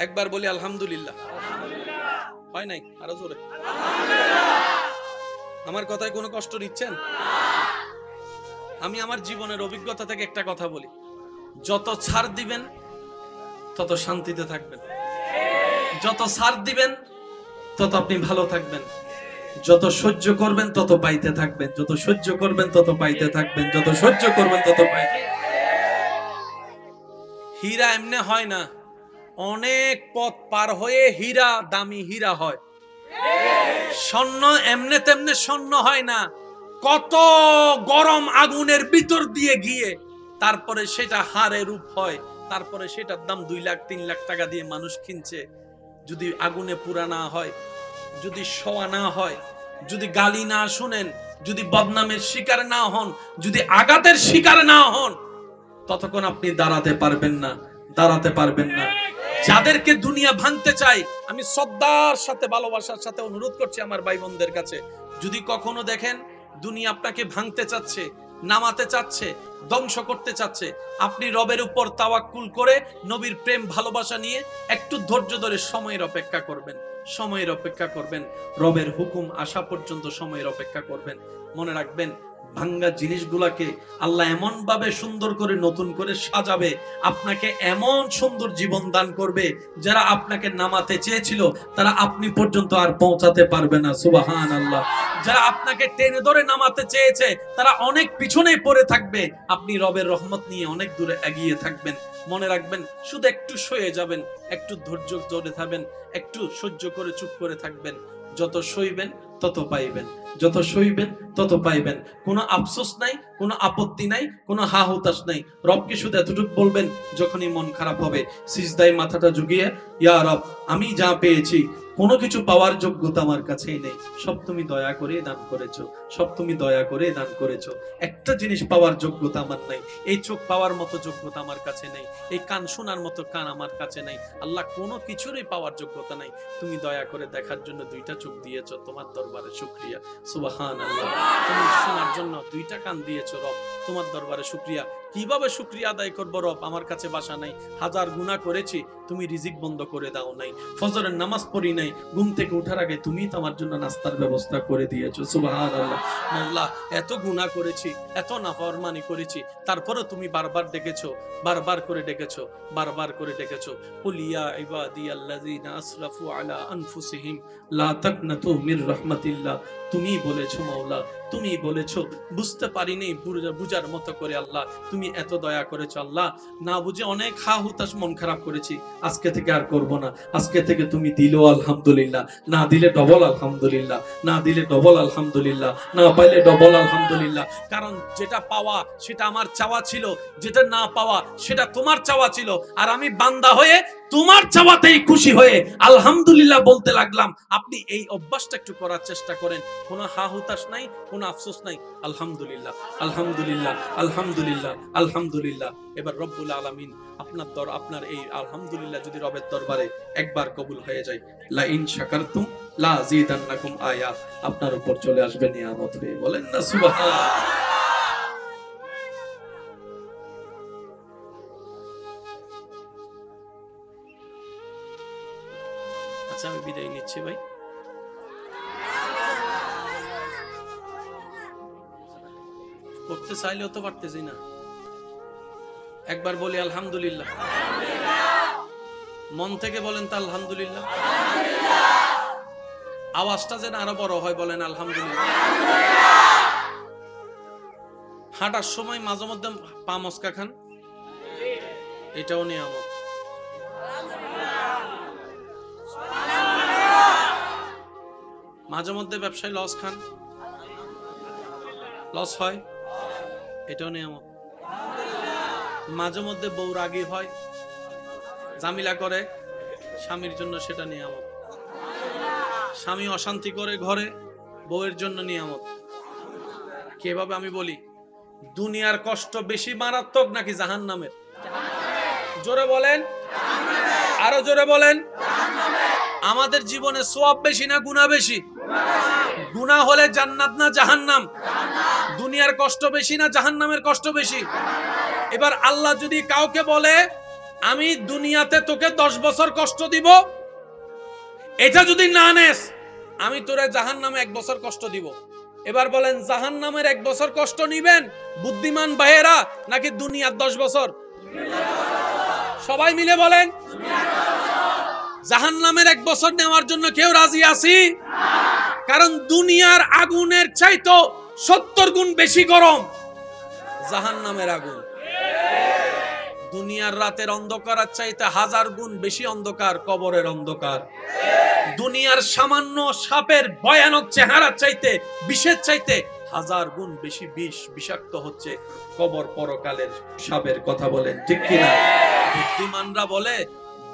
Speaker 1: একবার বলি আলহামদুলিল্লাহ। হয় নাই? আরো জোরে। আমার কথায় কোনো কষ্ট নিচ্ছেন? আমি আমার জীবনের অভিজ্ঞতা থেকে একটা কথা বলি, যত ছাড় দিবেন তত শান্তিতে থাকবেন, যত ছাড় দিবেন তত আপনি ভালো থাকবেন, যত সহ্য করবেন তত পাইতে থাকবেন, যত সহ্য করবেন তত পাইতে থাকবেন, যত সহ্য করবেন তত পাইতে। হীরা এমনি হয় না, অনেক পথ পার হয়ে হীরা, দামি হীরা হয়। স্বর্ণ এমনে তেমনে স্বর্ণ হয় না, কত গরম আগুনের ভিতর দিয়ে গিয়ে তারপরে সেটা হারে রূপ হয়, তারপরে সেটার দাম 2 লাখ 3 লাখ টাকা দিয়ে মানুষ কিনছে। যদি আগুনে পুরা না হয়, যদি শোয়া না হয়, যদি গালি না শুনেন, যদি বদনামের শিকার না হন, যদি আঘাতের শিকার না হন, ততক্ষণ আপনি দাঁড়াতে পারবেন না, দাঁড়াতে পারবেন না। যাদেরকে দুনিয়া ভাঙতে চাই, আমি শ্রদ্ধার সাথে ভালোবাসার সাথে অনুরোধ করছি আমার ভাই বোনদের কাছে, যদি কখনো দেখেন দুনিয়া আপনাকে ভাঙতে চাচ্ছে, নামাতে চাচ্ছে, ধ্বংস করতে চাচ্ছে, আপনি রবের উপর তাওয়াক্কুল করে নবীর প্রেম ভালোবাসা নিয়ে একটু ধৈর্য ধরে সময়ের অপেক্ষা করবেন, সময়ের অপেক্ষা করবেন, রবের হুকুম আসা পর্যন্ত সময়ের অপেক্ষা করবেন। মনে রাখবেন, ভাঙ্গা জিনিসগুলাকে আল্লাহ এমন ভাবে সুন্দর করে নতুন করে সাজাবে, আপনাকে এমন সুন্দর জীবন দান করবে, যারা আপনাকে নামাতে চেয়েছিল তারা আপনি পর্যন্ত আর পৌঁছাতে পারবে না। সুবহানাল্লাহ। যারা আপনাকে টেনে ধরে নামাতে চেয়েছে তারা অনেক পিছনে পড়ে থাকবে, আপনি রবের রহমত নিয়ে অনেক দূরে এগিয়ে থাকবেন। মনে রাখবেন, শুধু একটু সয়ে যাবেন, একটু ধৈর্য ধরে থাকবেন, একটু সহ্য করে চুপ করে থাকবেন। যত সইবেন তত পাইবেন, যত সইবেন তত পাইবেন। কোনো আফসোস নাই, কোনো আপত্তি নাই, কোনো হা হুতাশ নাই। রবকে শুধু এতটুকু বলবেন, যখনই মন খারাপ হবে সিজদায় মাথাটা ঝুঁকিয়ে, ইয়া রব, আমি যা পেয়েছি কোনো কিছু পাওয়ার যোগ্যতা আমার কাছেই নেই, সব তুমি দয়া করে দান করেছো, সব তুমি দয়া করে দান করেছো। একটা জিনিস পাওয়ার যোগ্যতা আমার নাই, এই চোখ পাওয়ার মতো যোগ্যতা আমার কাছে নেই, এই কান শোনার মতো কান আমার কাছে নাই। আল্লাহ, কোনো কিছুরই পাওয়ার যোগ্যতা নাই, তুমি দয়া করে দেখার জন্য 2টা চোখ দিয়েছো, তোমার দরবারে শুকরিয়া। সুবহানাল্লাহ। তুমি শোনার জন্য 2টা কান দিয়েছো রব, তোমার দরবারে শুকরিয়া। কিভাবে শুকরিয়া আদায় করবো রব? আমার কাছে বাসা নাই, হাজার গুনাহ করেছি, তুমি রিজিক বন্ধ করে দাও নাই, ফজরের নামাজ পড়ি নাই, ঘুম থেকে ওঠার আগে তুমি তো আমার জন্য নাস্তার ব্যবস্থা করে দিয়েছো। সুবহানাল্লাহ। আল্লাহ, এত গুনাহ করেছি, এত নাফরমানি করেছি, তারপরে তুমি বারবার ডেকেছো, বারবার করে ডেকেছো, বারবার করে ডেকেছো। কুল ইয়া ইবাদিয়াল্লাযিনা আসরাফু আলা আনফুসিহিম লা তাকনাতু মির রাহমাতিল্লাহ। তুমি বলেছো মাওলা, তুমি বলেছো, বুঝতে পারিনি বুঝার মতো করে আল্লাহ তুমি এত দয়া করেছো। আল্লাহ, না বুঝে অনেক হা হুতাশ মন খারাপ করেছি, আজকে থেকে আর করব না। আজকে থেকে তুমি দিলো আলহামদুলিল্লাহ, না দিলে ডবল আলহামদুলিল্লাহ, না দিলে ডবল আলহামদুলিল্লাহ, না পাইলে ডবল আলহামদুলিল্লাহ। কারণ যেটা পাওয়া সেটা আমার চাওয়া ছিল, যেটা না পাওয়া সেটা তোমার চাওয়া ছিল, আর আমি বান্দা হয়ে তোমার চাওয়াতেই খুশি হয়ে আলহামদুলিল্লাহ বলতে লাগলাম। আপনি এই অভ্যাসটা একটু করার চেষ্টা করেন, কোনো হা হুতাশ নাই, কোনো আফসোস নাই। আলহামদুলিল্লাহ, আলহামদুলিল্লাহ, আলহামদুলিল্লাহ, আলহামদুলিল্লাহ। এবার রব্বুল আলামিন আপনার এই আলহামদুলিল্লাহ যদি রবের দরবারে একবার কবুল হয়ে যায়, লা ইন শাকারতুম লা আযীদান্নাকুম আয়াত, আপনার উপর চলে আসবে নিয়ামত হয়ে। বলেন না সুবহানাল্লাহ। আচ্ছা, আমি বিদায় নিচ্ছি ভাই। করতে চাইলেও তো পারতেছি না। একবার বলি আলহামদুলিল্লাহ, মন থেকে বলেন তো আলহামদুলিল্লাহ। আওয়াজটা যেন আরো বড় হয়, বলেন আলহামদুলিল্লাহ। হাঁটার সময় মাঝে মধ্যে পা মস্কা খান, এটাও নিয়ামত। মাঝে মধ্যে ব্যবসায় লস খান, লস হয়, এটাও নিয়ামত। মাঝে মধ্যে বউ রাগী হয়, জামিলা করে স্বামীর জন্য, সেটা নিয়ামত। স্বামী অশান্তি করে ঘরে, বউয়ের জন্য নিয়ামত। কিভাবে আমি বলি, দুনিয়ার কষ্ট বেশি মারাত্মক নাকি জাহান্নামের? জোরে বলেন, আরো জোরে বলেন। আমাদের জীবনে সওয়াব বেশি না গুনাহ বেশি? গুনাহ হলে জান্নাত না জাহান্নাম? দুনিয়ার কষ্ট বেশি না জাহান্নামের কষ্ট বেশি? এবার আল্লাহ যদি কাউকে বলে, আমি দুনিয়াতে তোকে 10 বছর কষ্ট দিব, এটা যদি না নেস আমি তোরে জাহান্নামে 1 বছর কষ্ট দিব। এবার বলেন, জাহান্নামের 1 বছর কষ্ট নিবেন বুদ্ধিমান ভাইয়েরা নাকি দুনিয়ার 10 বছর? সবাই মিলে বলেন, জাহান্নামের 1 বছর নেওয়ার জন্য কেউ রাজি আছি? কারণ দুনিয়ার আগুনের চাইতো 70 গুণ বেশি গরম জাহান্নামের আগুন। দুনিয়ার রাতের অন্ধকার চাইতে 1000 গুণ বেশি অন্ধকার কবরের অন্ধকার। দুনিয়ার সামান্য সাপের ভয়ানক চেহারা চাইতে, বিষের চাইতে 1000 গুণ বেশি বিষ, বিষাক্ত হচ্ছে কবর পরকালের সাপের। কথা বলেন ঠিক কিনা? বুদ্ধিমানরা বলে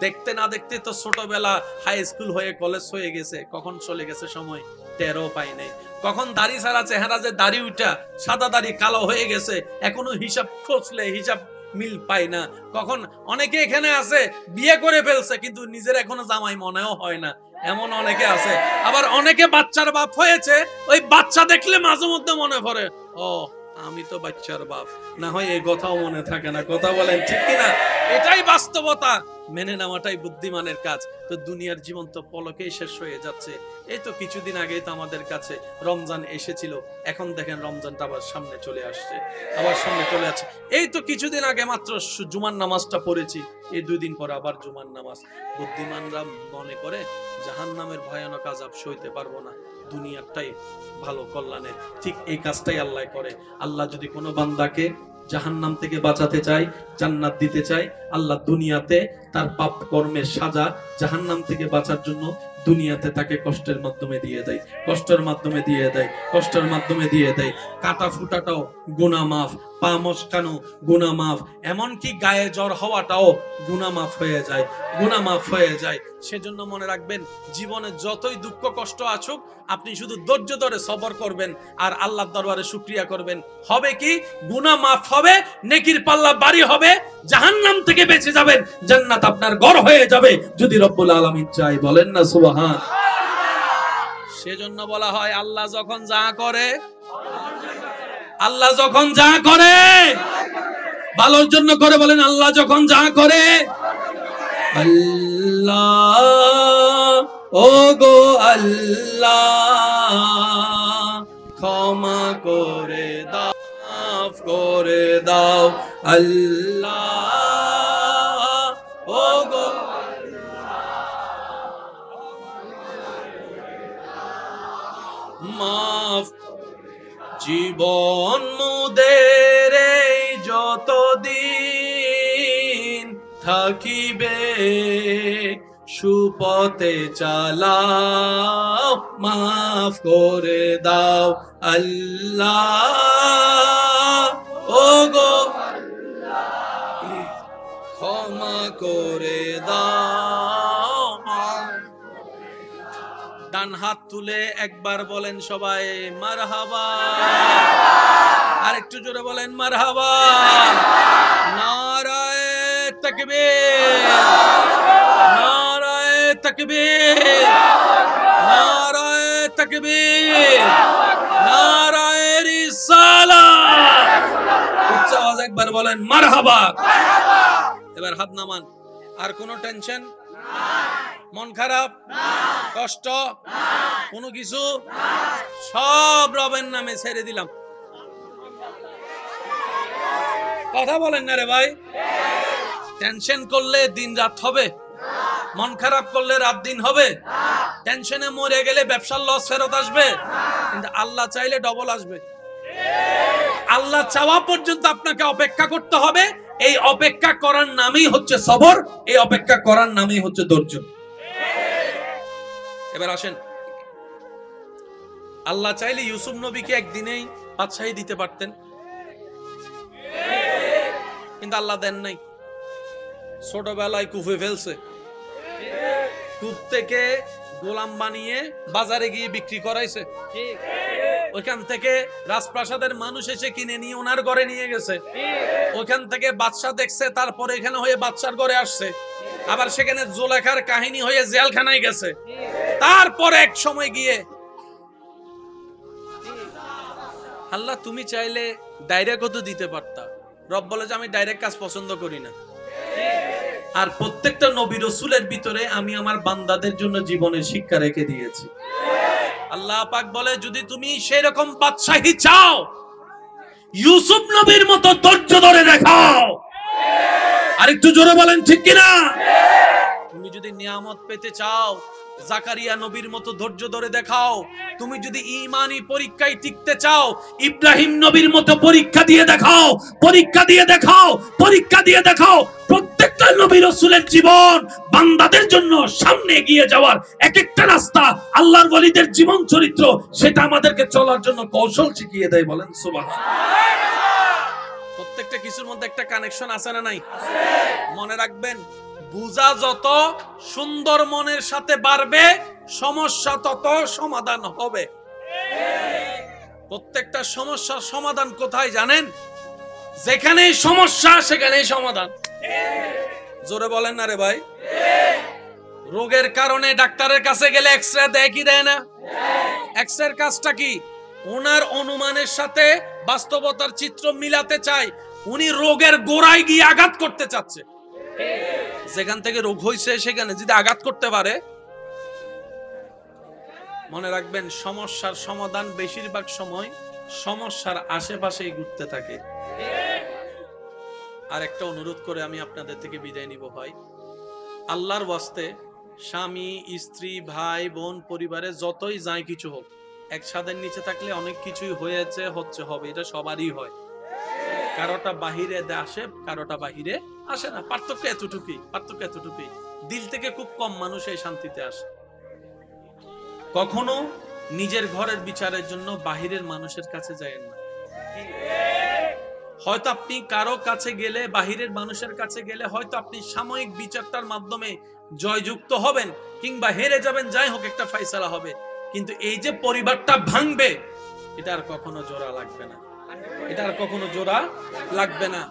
Speaker 1: দেখতে না দেখতে তো ছোটবেলা হাই স্কুল হয়ে কলেজ হয়ে গেছে, কখন চলে গেছে সময় টেরও পাই নাই। কখন দাড়ি ছাড়া চেহারা যে দাড়ি উঠা সাদা দাড়ি কালো হয়ে গেছে, এখনো হিসাব খুঁজলে হিসাব মিল পাই না। কখন অনেকে এখানে আছে বিয়ে করে ফেলছে কিন্তু নিজের এখনো জামাই মনেও হয় না, এমন অনেকে আছে। আবার অনেকে বাচ্চার বাপ হয়েছে, ওই বাচ্চা দেখলে মাঝে মধ্যে মনে পড়ে, ও আমি তো বাচ্চার বাপ, না হয় এই কথাও মনে থাকে না। কথা বলেন ঠিক কিনা? এটাই বাস্তবতা, মেনে নেওয়াটাই বুদ্ধিমানের কাজ। তো দুনিয়ার জীবন তো পলকেই শেষ হয়ে যাচ্ছে। এই তো কিছুদিন আগেই তো আমাদের কাছে রমজান এসেছিল, এখন দেখেন রমজানটা আবার সামনে চলে আসছে, আবার সামনে চলে আসছে। এই তো কিছুদিন আগে মাত্র জুমার নামাজটা পড়েছি, এই 2 দিন পর আবার জুমার নামাজ। বুদ্ধিমানরা মনে করে জাহান্নামের ভয়ানক আযাব সইতে পারবো না, দুনিয়াটাই ভালো কল্যাণের। ঠিক এই কাজটাই আল্লাহ করে। আল্লাহ যদি কোনো বান্দাকে জাহান্নাম থেকে বাঁচাতে চায়, জান্নাত দিতে চায়, আল্লাহ দুনিয়াতে তার পাপ কর্মের সাজা জাহান্নাম থেকে বাঁচার জন্য দুনিয়াতে তাকে কষ্টের মাধ্যমে দিয়ে দেয়, কষ্টের মাধ্যমে দিয়ে দেয়, কষ্টের মাধ্যমে দিয়ে দেয়। কাটা ফুটাটাও গুনাহ মাফ, পা মচকানো গুনাহ মাফ, এমনকি গায়ে জ্বর হওয়াটাও গুনাহ মাফ হয়ে যায়, গুনাহ মাফ হয়ে যায়। সেজন্য মনে রাখবেন, জীবনে যতই দুঃখ কষ্ট আসুক, আপনি শুধু ধৈর্য ধরে সবর করবেন আর আল্লাহর দরবারে শুকরিয়া করবেন। হবে কি? গুনাহ মাফ হবে, নেকির পাল্লা বাড়ি হবে, জাহান্নাম থেকে বেঁচে যাবেন, জান্নাত আপনার ঘর হয়ে যাবে যদি রব্বুল আলামিন চায়। বলেন না সুবহান। সেজন্য বলা হয় আল্লাহ যখন যা করে, আল্লাহ যখন যা করে ভালোর জন্য করে। বলেন আল্লাহ যখন যা করে, আল্লাহ ও গো আল্লাহ ক্ষমা করে দাও, মাফ করে দাও। আল্লাহ ও গো মাফ। জীবন মোদের এই যতদিন থাকিবে, সুপথে চালাও, মাফ করে দাও। আল্লাহ ও গো ক্ষমা করে দাও। ডান হাত তুলে একবার বলেন সবাই মারহাবা, আর একটু জোরে বলেন মারহাবা। নারায়ে তাকবীর, নারায়ে তাকবীর, নারায়ে তাকবীর, নারায়ে রিসালাত। উচ্চ আওয়াজে একবার বলেন মারহাবা। এবার হাত নামান। আর কোনো টেনশন মন খারাপ কষ্ট কোনো কিছু সব রবের নামে ছেড়ে দিলাম। কথা বলেন না রে ভাই। টেনশন করলে দিন রাত হবে, মন খারাপ করলে রাত দিন হবে, টেনশনে মরে গেলে ব্যবসার লস ফেরত আসবে, কিন্তু আল্লাহ চাইলে ডবল আসবে। আল্লাহ চাওয়া পর্যন্ত আপনাকে অপেক্ষা করতে হবে। এই অপেক্ষা করার নামই হচ্ছে সবর, এই অপেক্ষা করার নামই হচ্ছে ধৈর্য। এবার আসেন, আল্লাহ চাইলে ইউসুফ নবীকে একদিনেই বাদশাহী দিতে পারতেন, কিন্তু আল্লাহ দেন নাই। ছোটবেলায় কুফে ফেলছে, কূপ থেকে গোলাম বানিয়ে বাজারে গিয়ে বিক্রি করাইছে, ওইখান থেকে রাজপ্রাসাদের মানুষ এসে কিনে নিয়ে ওনার ঘরে নিয়ে গেছে, ওইখান থেকে বাদশা দেখছে, তারপরে এখানে হয়ে বাদশার ঘরে আসছে, আবার সেখানে জোলেখার কাহিনী হয়ে জেলখানায় গেছে, তারপরে এক সময় গিয়ে আল্লাহ তুমি চাইলে ডাইরেক্ট তো দিতে পারতা। রব বলে যে আমি ডাইরেক্ট কাজ পছন্দ করি না, আর প্রত্যেকটা নবী রাসূলের ভিতরে আমি আমার বান্দাদের জন্য জীবনের শিক্ষা রেখে দিয়েছি। আল্লাহ পাক বলে যদি তুমি সেই রকম বাদশাহী চাও, ইউসুফ নবীর মতো ধৈর্য ধরে দেখাও। আর একটু জোরে বলেন ঠিক কিনা? তুমি যদি নিয়ামত পেতে চাও, জাকারিয়া নবীর মতো ধৈর্য ধরে দেখাও। তুমি যদি ঈমানি পরীক্ষায় টিকতে চাও, ইব্রাহিম নবীর মতো পরীক্ষা দিয়ে দেখাও, পরীক্ষা দিয়ে দেখাও, পরীক্ষা দিয়ে দেখাও। প্রত্যেকটা নবী রাসূলের জীবন বান্দাদের জন্য সামনে এগিয়ে যাওয়ার এক একটা রাস্তা, আল্লাহর ওয়ালিদের জীবন চরিত্র, সেটা আমাদেরকে চলার জন্য কৌশল শিখিয়ে দেয়। বলেন সুবহানাল্লাহ। প্রত্যেকটা কিছুর মধ্যে একটা কানেকশন আছে না নাই? মনে রাখবেন, বুঝা যত সুন্দর মনের সাথে বাড়বে, সমস্যা তত সমাধান হবে। প্রত্যেকটা সমস্যার সমাধান কোথায় জানেন? যেখানেই সমস্যা সেখানেই সমাধান। জোরে বলেন না রে ভাই। রোগের কারণে ডাক্তারের কাছে গেলে এক্সরে দেয় কি দেয় না? এক্সরের কাজটা কি? ওনার অনুমানের সাথে বাস্তবতার চিত্র মিলাতে চায়। উনি রোগের গোড়ায় গিয়ে আঘাত করতে চাচ্ছে। যেখান থেকে রোগ হয়েছে সেখানে যদি আঘাত করতে পারে, মনে রাখবেন সমস্যার সমাধান বেশিরভাগ সময় সমস্যার আশেপাশেই ঘুরতে থাকে। আর একটা অনুরোধ করে আমি আপনাদের থেকে বিদায় নিব ভাই, আল্লাহর ওয়াস্তে স্বামী স্ত্রী ভাই বোন পরিবারে যতই যাই কিছু হোক, এক ছাদের নিচে থাকলে অনেক কিছুই হয়েছে, হচ্ছে, হবে, এটা সবারই হয়। কারোটা বাহিরে আসে, কারোটা বাহিরে আসে না। পার্থক্য এতটুকুই, পার্থক্য এতটুকুই। দিল থেকে খুব কম মানুষ এই শান্তিতে আসে। কখনো নিজের ঘরের বিচারের জন্য বাহিরের মানুষের কাছে যায়েন না। হয়তো আপনি কারো কাছে গেলে, বাহিরের মানুষের কাছে গেলে হয়তো আপনি সাময়িক বিচারটার মাধ্যমে জয়যুক্ত হবেন কিংবা হেরে যাবেন, যাই হোক একটা ফয়সালা হবে। কিন্তু এই যে পরিবারটা ভাঙবে, এটা আর কখনো জোড়া লাগবে না, এটা আর কখনো জোড়া লাগবে না।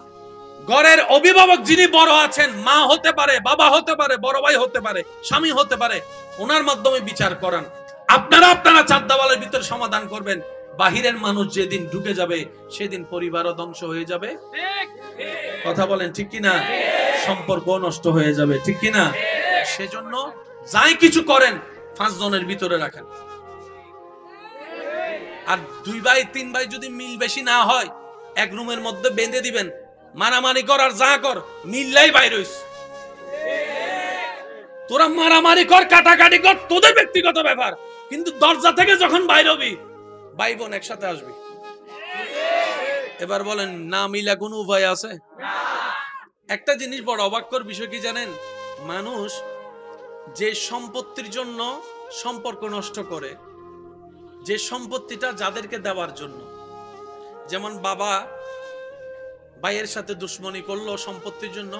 Speaker 1: ঘরের অভিভাবক যিনি বড় আছেন, মা হতে পারে, বাবা হতে পারে, বড় ভাই হতে পারে, স্বামী হতে পারে, ওনার মাধ্যমে বিচার করান। আপনারা চার দেওয়ালের ভিতর সমাধান করবেন। বাহিরের মানুষ যেদিন ঢুকে যাবে সেদিন পরিবারও ধ্বংস হয়ে যাবে। কথা বলেন ঠিক কিনা? সম্পর্ক নষ্ট হয়ে যাবে, ঠিক কিনা? সেজন্য যাই কিছু করেন 5 জনের ভিতরে রাখেন। আর 2 ভাই 3 ভাই যদি মিল বেশি না হয়, এক রুমের মধ্যে বেঁধে দিবেন, মারামারি কর আর যা কর, মিললাই বাইর হইস। তোরা মারামারি কর, কাটাকাটি কর, তোদের ব্যক্তিগত ব্যাপার, কিন্তু দরজা থেকে যখন বাইর হবি, ভাই বোন একসাথে আসবি। এবার বলেন, না মিলা কোন উপায় আছে? একটা জিনিস বড় অবাককর বিষয় কি জানেন? মানুষ যে সম্পত্তির জন্য সম্পর্ক নষ্ট করে, যে সম্পত্তিটা যাদেরকে দেওয়ার জন্য, যেমন বাবা ভাইয়ের সাথে দুশ্মনী করলো সম্পত্তির জন্য,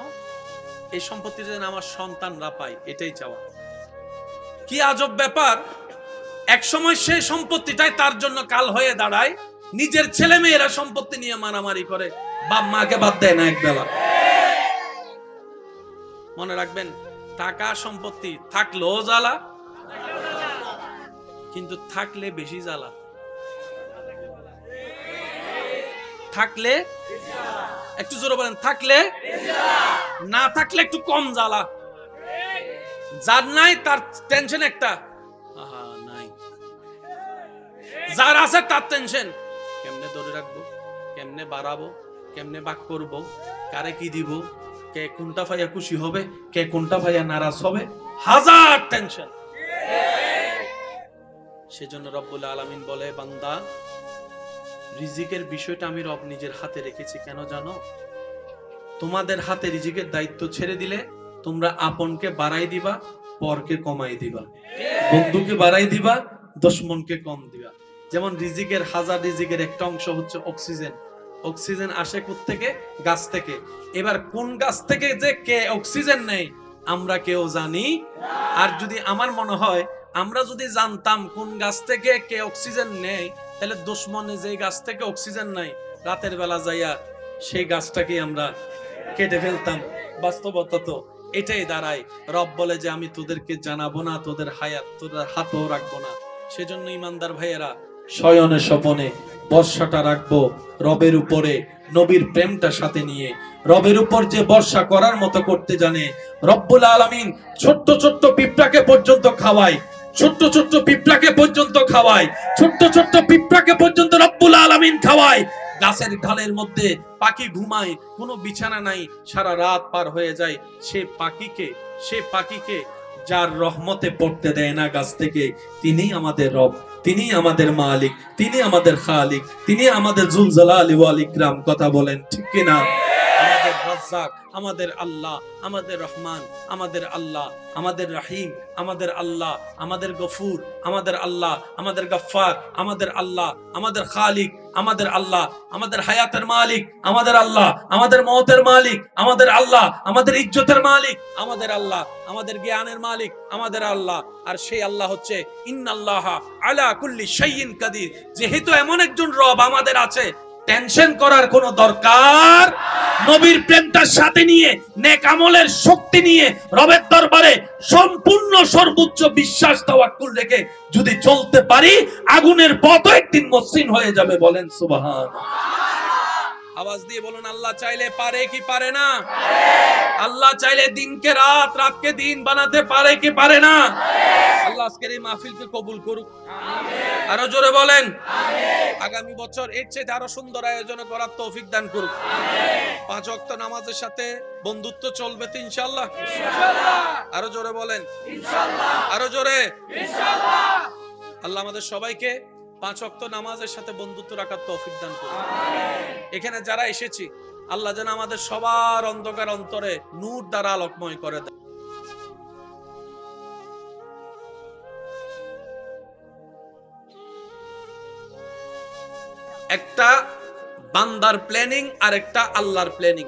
Speaker 1: এই সম্পত্তি যেন আমার সন্তানরা পায়, এটাই চাওয়া। কি আজব ব্যাপার! এক সময় সেই সম্পত্তিটাই তার জন্য কাল হয়ে দাঁড়ায়। নিজের ছেলে মেয়েরা সম্পত্তি নিয়ে মারামারি করে, বাপ মাকে বাদ দেয় না একবেলা। মনে রাখবেন, টাকা সম্পত্তি থাকলেও জ্বালা, কিন্তু থাকলে বেশি জ্বালা। থাকলে একটু জোরে বলেন, থাকলে, না থাকলে একটু কম জ্বালা। যার নাই তার টেনশন একটা, নাই। যার আছে তার টেনশন, কেমনে ধরে রাখবো, কেমনে বাড়াবো, কেমনে বাক করবো, কারে কি দিব, কে কোনটা পাইয়া খুশি হবে, কে কোনটা পাইয়া নারাজ হবে, হাজার টেনশন। সেজন্য রব্বুল আলামিন বলে, বান্দা রিজিকের বিষয়টা আমি রব নিজের হাতে রেখেছি। কেন জানো? তোমাদের হাতে রিজিকের দায়িত্ব ছেড়ে দিলে তোমরা আপনকে বাড়াই দিবা, পরকে কমাই দিবা, বন্ধুকে বাড়াই দিবা, দুশমনকে কম দিবা। যেমন রিজিকের হাজার রিজিকের একটা অংশ হচ্ছে অক্সিজেন। অক্সিজেন আসে কোত্থেকে? গাছ থেকে। এবার কোন গাছ থেকে যে কে অক্সিজেন নেই আমরা কেউ জানি? আর যদি আমার মনে হয় আমরা যদি জানতাম কোন গাছ থেকে কে অক্সিজেন নেই, তাহলে দুশমনে যে গাছ থেকে অক্সিজেন নাই, রাতের বেলা যাইয়া সেই গাছটাকে আমরা কেটে ফেলতাম। বাস্তবতা তো এটাই দাঁড়ায়। রব বলে যে আমি তোদেরকে জানাবো না, তোদের হায়াত তোদের হাতও রাখবো না। সেজন্য ইমানদার ভাইয়েরা, শয়নে স্বপনে বর্ষাটা রাখবো রবের উপরে, নবীর প্রেমটা সাথে নিয়ে। রবের উপর যে বর্ষা করার মতো করতে জানে, রব্বুল আলামিন ছোট্ট ছোট্ট পিঁপড়াকে পর্যন্ত খাওয়ায়, ছোট্ট ছোট্ট পিঁপড়াকে পর্যন্ত খাওয়ায়, ছোট্ট ছোট্ট পিঁপড়াকে পর্যন্ত রব্বুল আলামিন খাওয়ায়। গাছের ঢালের মধ্যে পাখি ঘুমায়, কোনো বিছানা নাই, সারা রাত পার হয়ে যায়। সে পাখিকে যার রহমতে পড়তে দেয় না গাছ থেকে, তিনি আমাদের রব, তিনি আমাদের মালিক, তিনি আমাদের খালিক, তিনি আমাদের জুল জালালি ওয়াল ইকরাম। কথা বলেন ঠিক কিনা? আমাদের রাজ্জাক আমাদের আল্লাহ, আমাদের রহমান আমাদের আল্লাহ, আমাদের রহিম আমাদের আল্লাহ, আমাদের গফুর আমাদের আল্লাহ, আমাদের গফফার আমাদের আল্লাহ, আমাদের খালিক আমাদের আল্লাহ, আমাদের হায়াতের মালিক আমাদের আল্লাহ, আমাদের মওতের মালিক আমাদের আল্লাহ, আমাদের ইজ্জতের মালিক আমাদের আল্লাহ, আমাদের জ্ঞানের মালিক আমাদের আল্লাহ। আর সেই আল্লাহ হচ্ছে ইন্নাল্লাহা আলা কুল্লি শাইইন কাদির। যেহেতু এমন একজন রব আমাদের আছে, টেনশন করার কোনো দরকার, নবীর প্রেমটার সাথে নিয়ে নেক আমলের শক্তি নিয়ে রবের দরবারে সম্পূর্ণ সর্বোচ্চ বিশ্বাস তাওয়াক্কুল রেখে যদি চলতে পারি, আগুনের পথ একদিন মসৃণ হয়ে যাবে। বলেন সুবহানাল্লাহ। আওয়াজ দিয়ে বলুন, আল্লাহ চাইলে পারে কি পারে না? আল্লাহ চাইলে দিনকে রাত, রাতকে দিন বানাতে পারে কি পারে না? আল্লাহ আজকের এই মাহফিলকে কবুল করুক। আমিন। আরো জোরে বলেন আমিন। আগামী বছর এর চেয়ে আরো সুন্দর আয়োজন করার তৌফিক দান করুক। আমিন। 5 ওয়াক্ত নামাজের সাথে বন্ধুত্ব চলবে তো ইনশাআল্লাহ? ইনশাআল্লাহ। আরো জোরে বলেন ইনশাআল্লাহ। আরো জোরে ইনশাআল্লাহ। আল্লাহ আমাদের সবাইকে 5 ওয়াক্ত নামাজের সাথে বন্ধুত্ব রাখার তৌফিক দান করুন। আমিন। এখানে যারা এসেছি, আল্লাহ যেন আমাদের সবার অন্ধকার অন্তরে নূর দ্বারা আলোকময় করে দেয়। একটা বান্দার প্ল্যানিং আর একটা আল্লাহর প্ল্যানিং।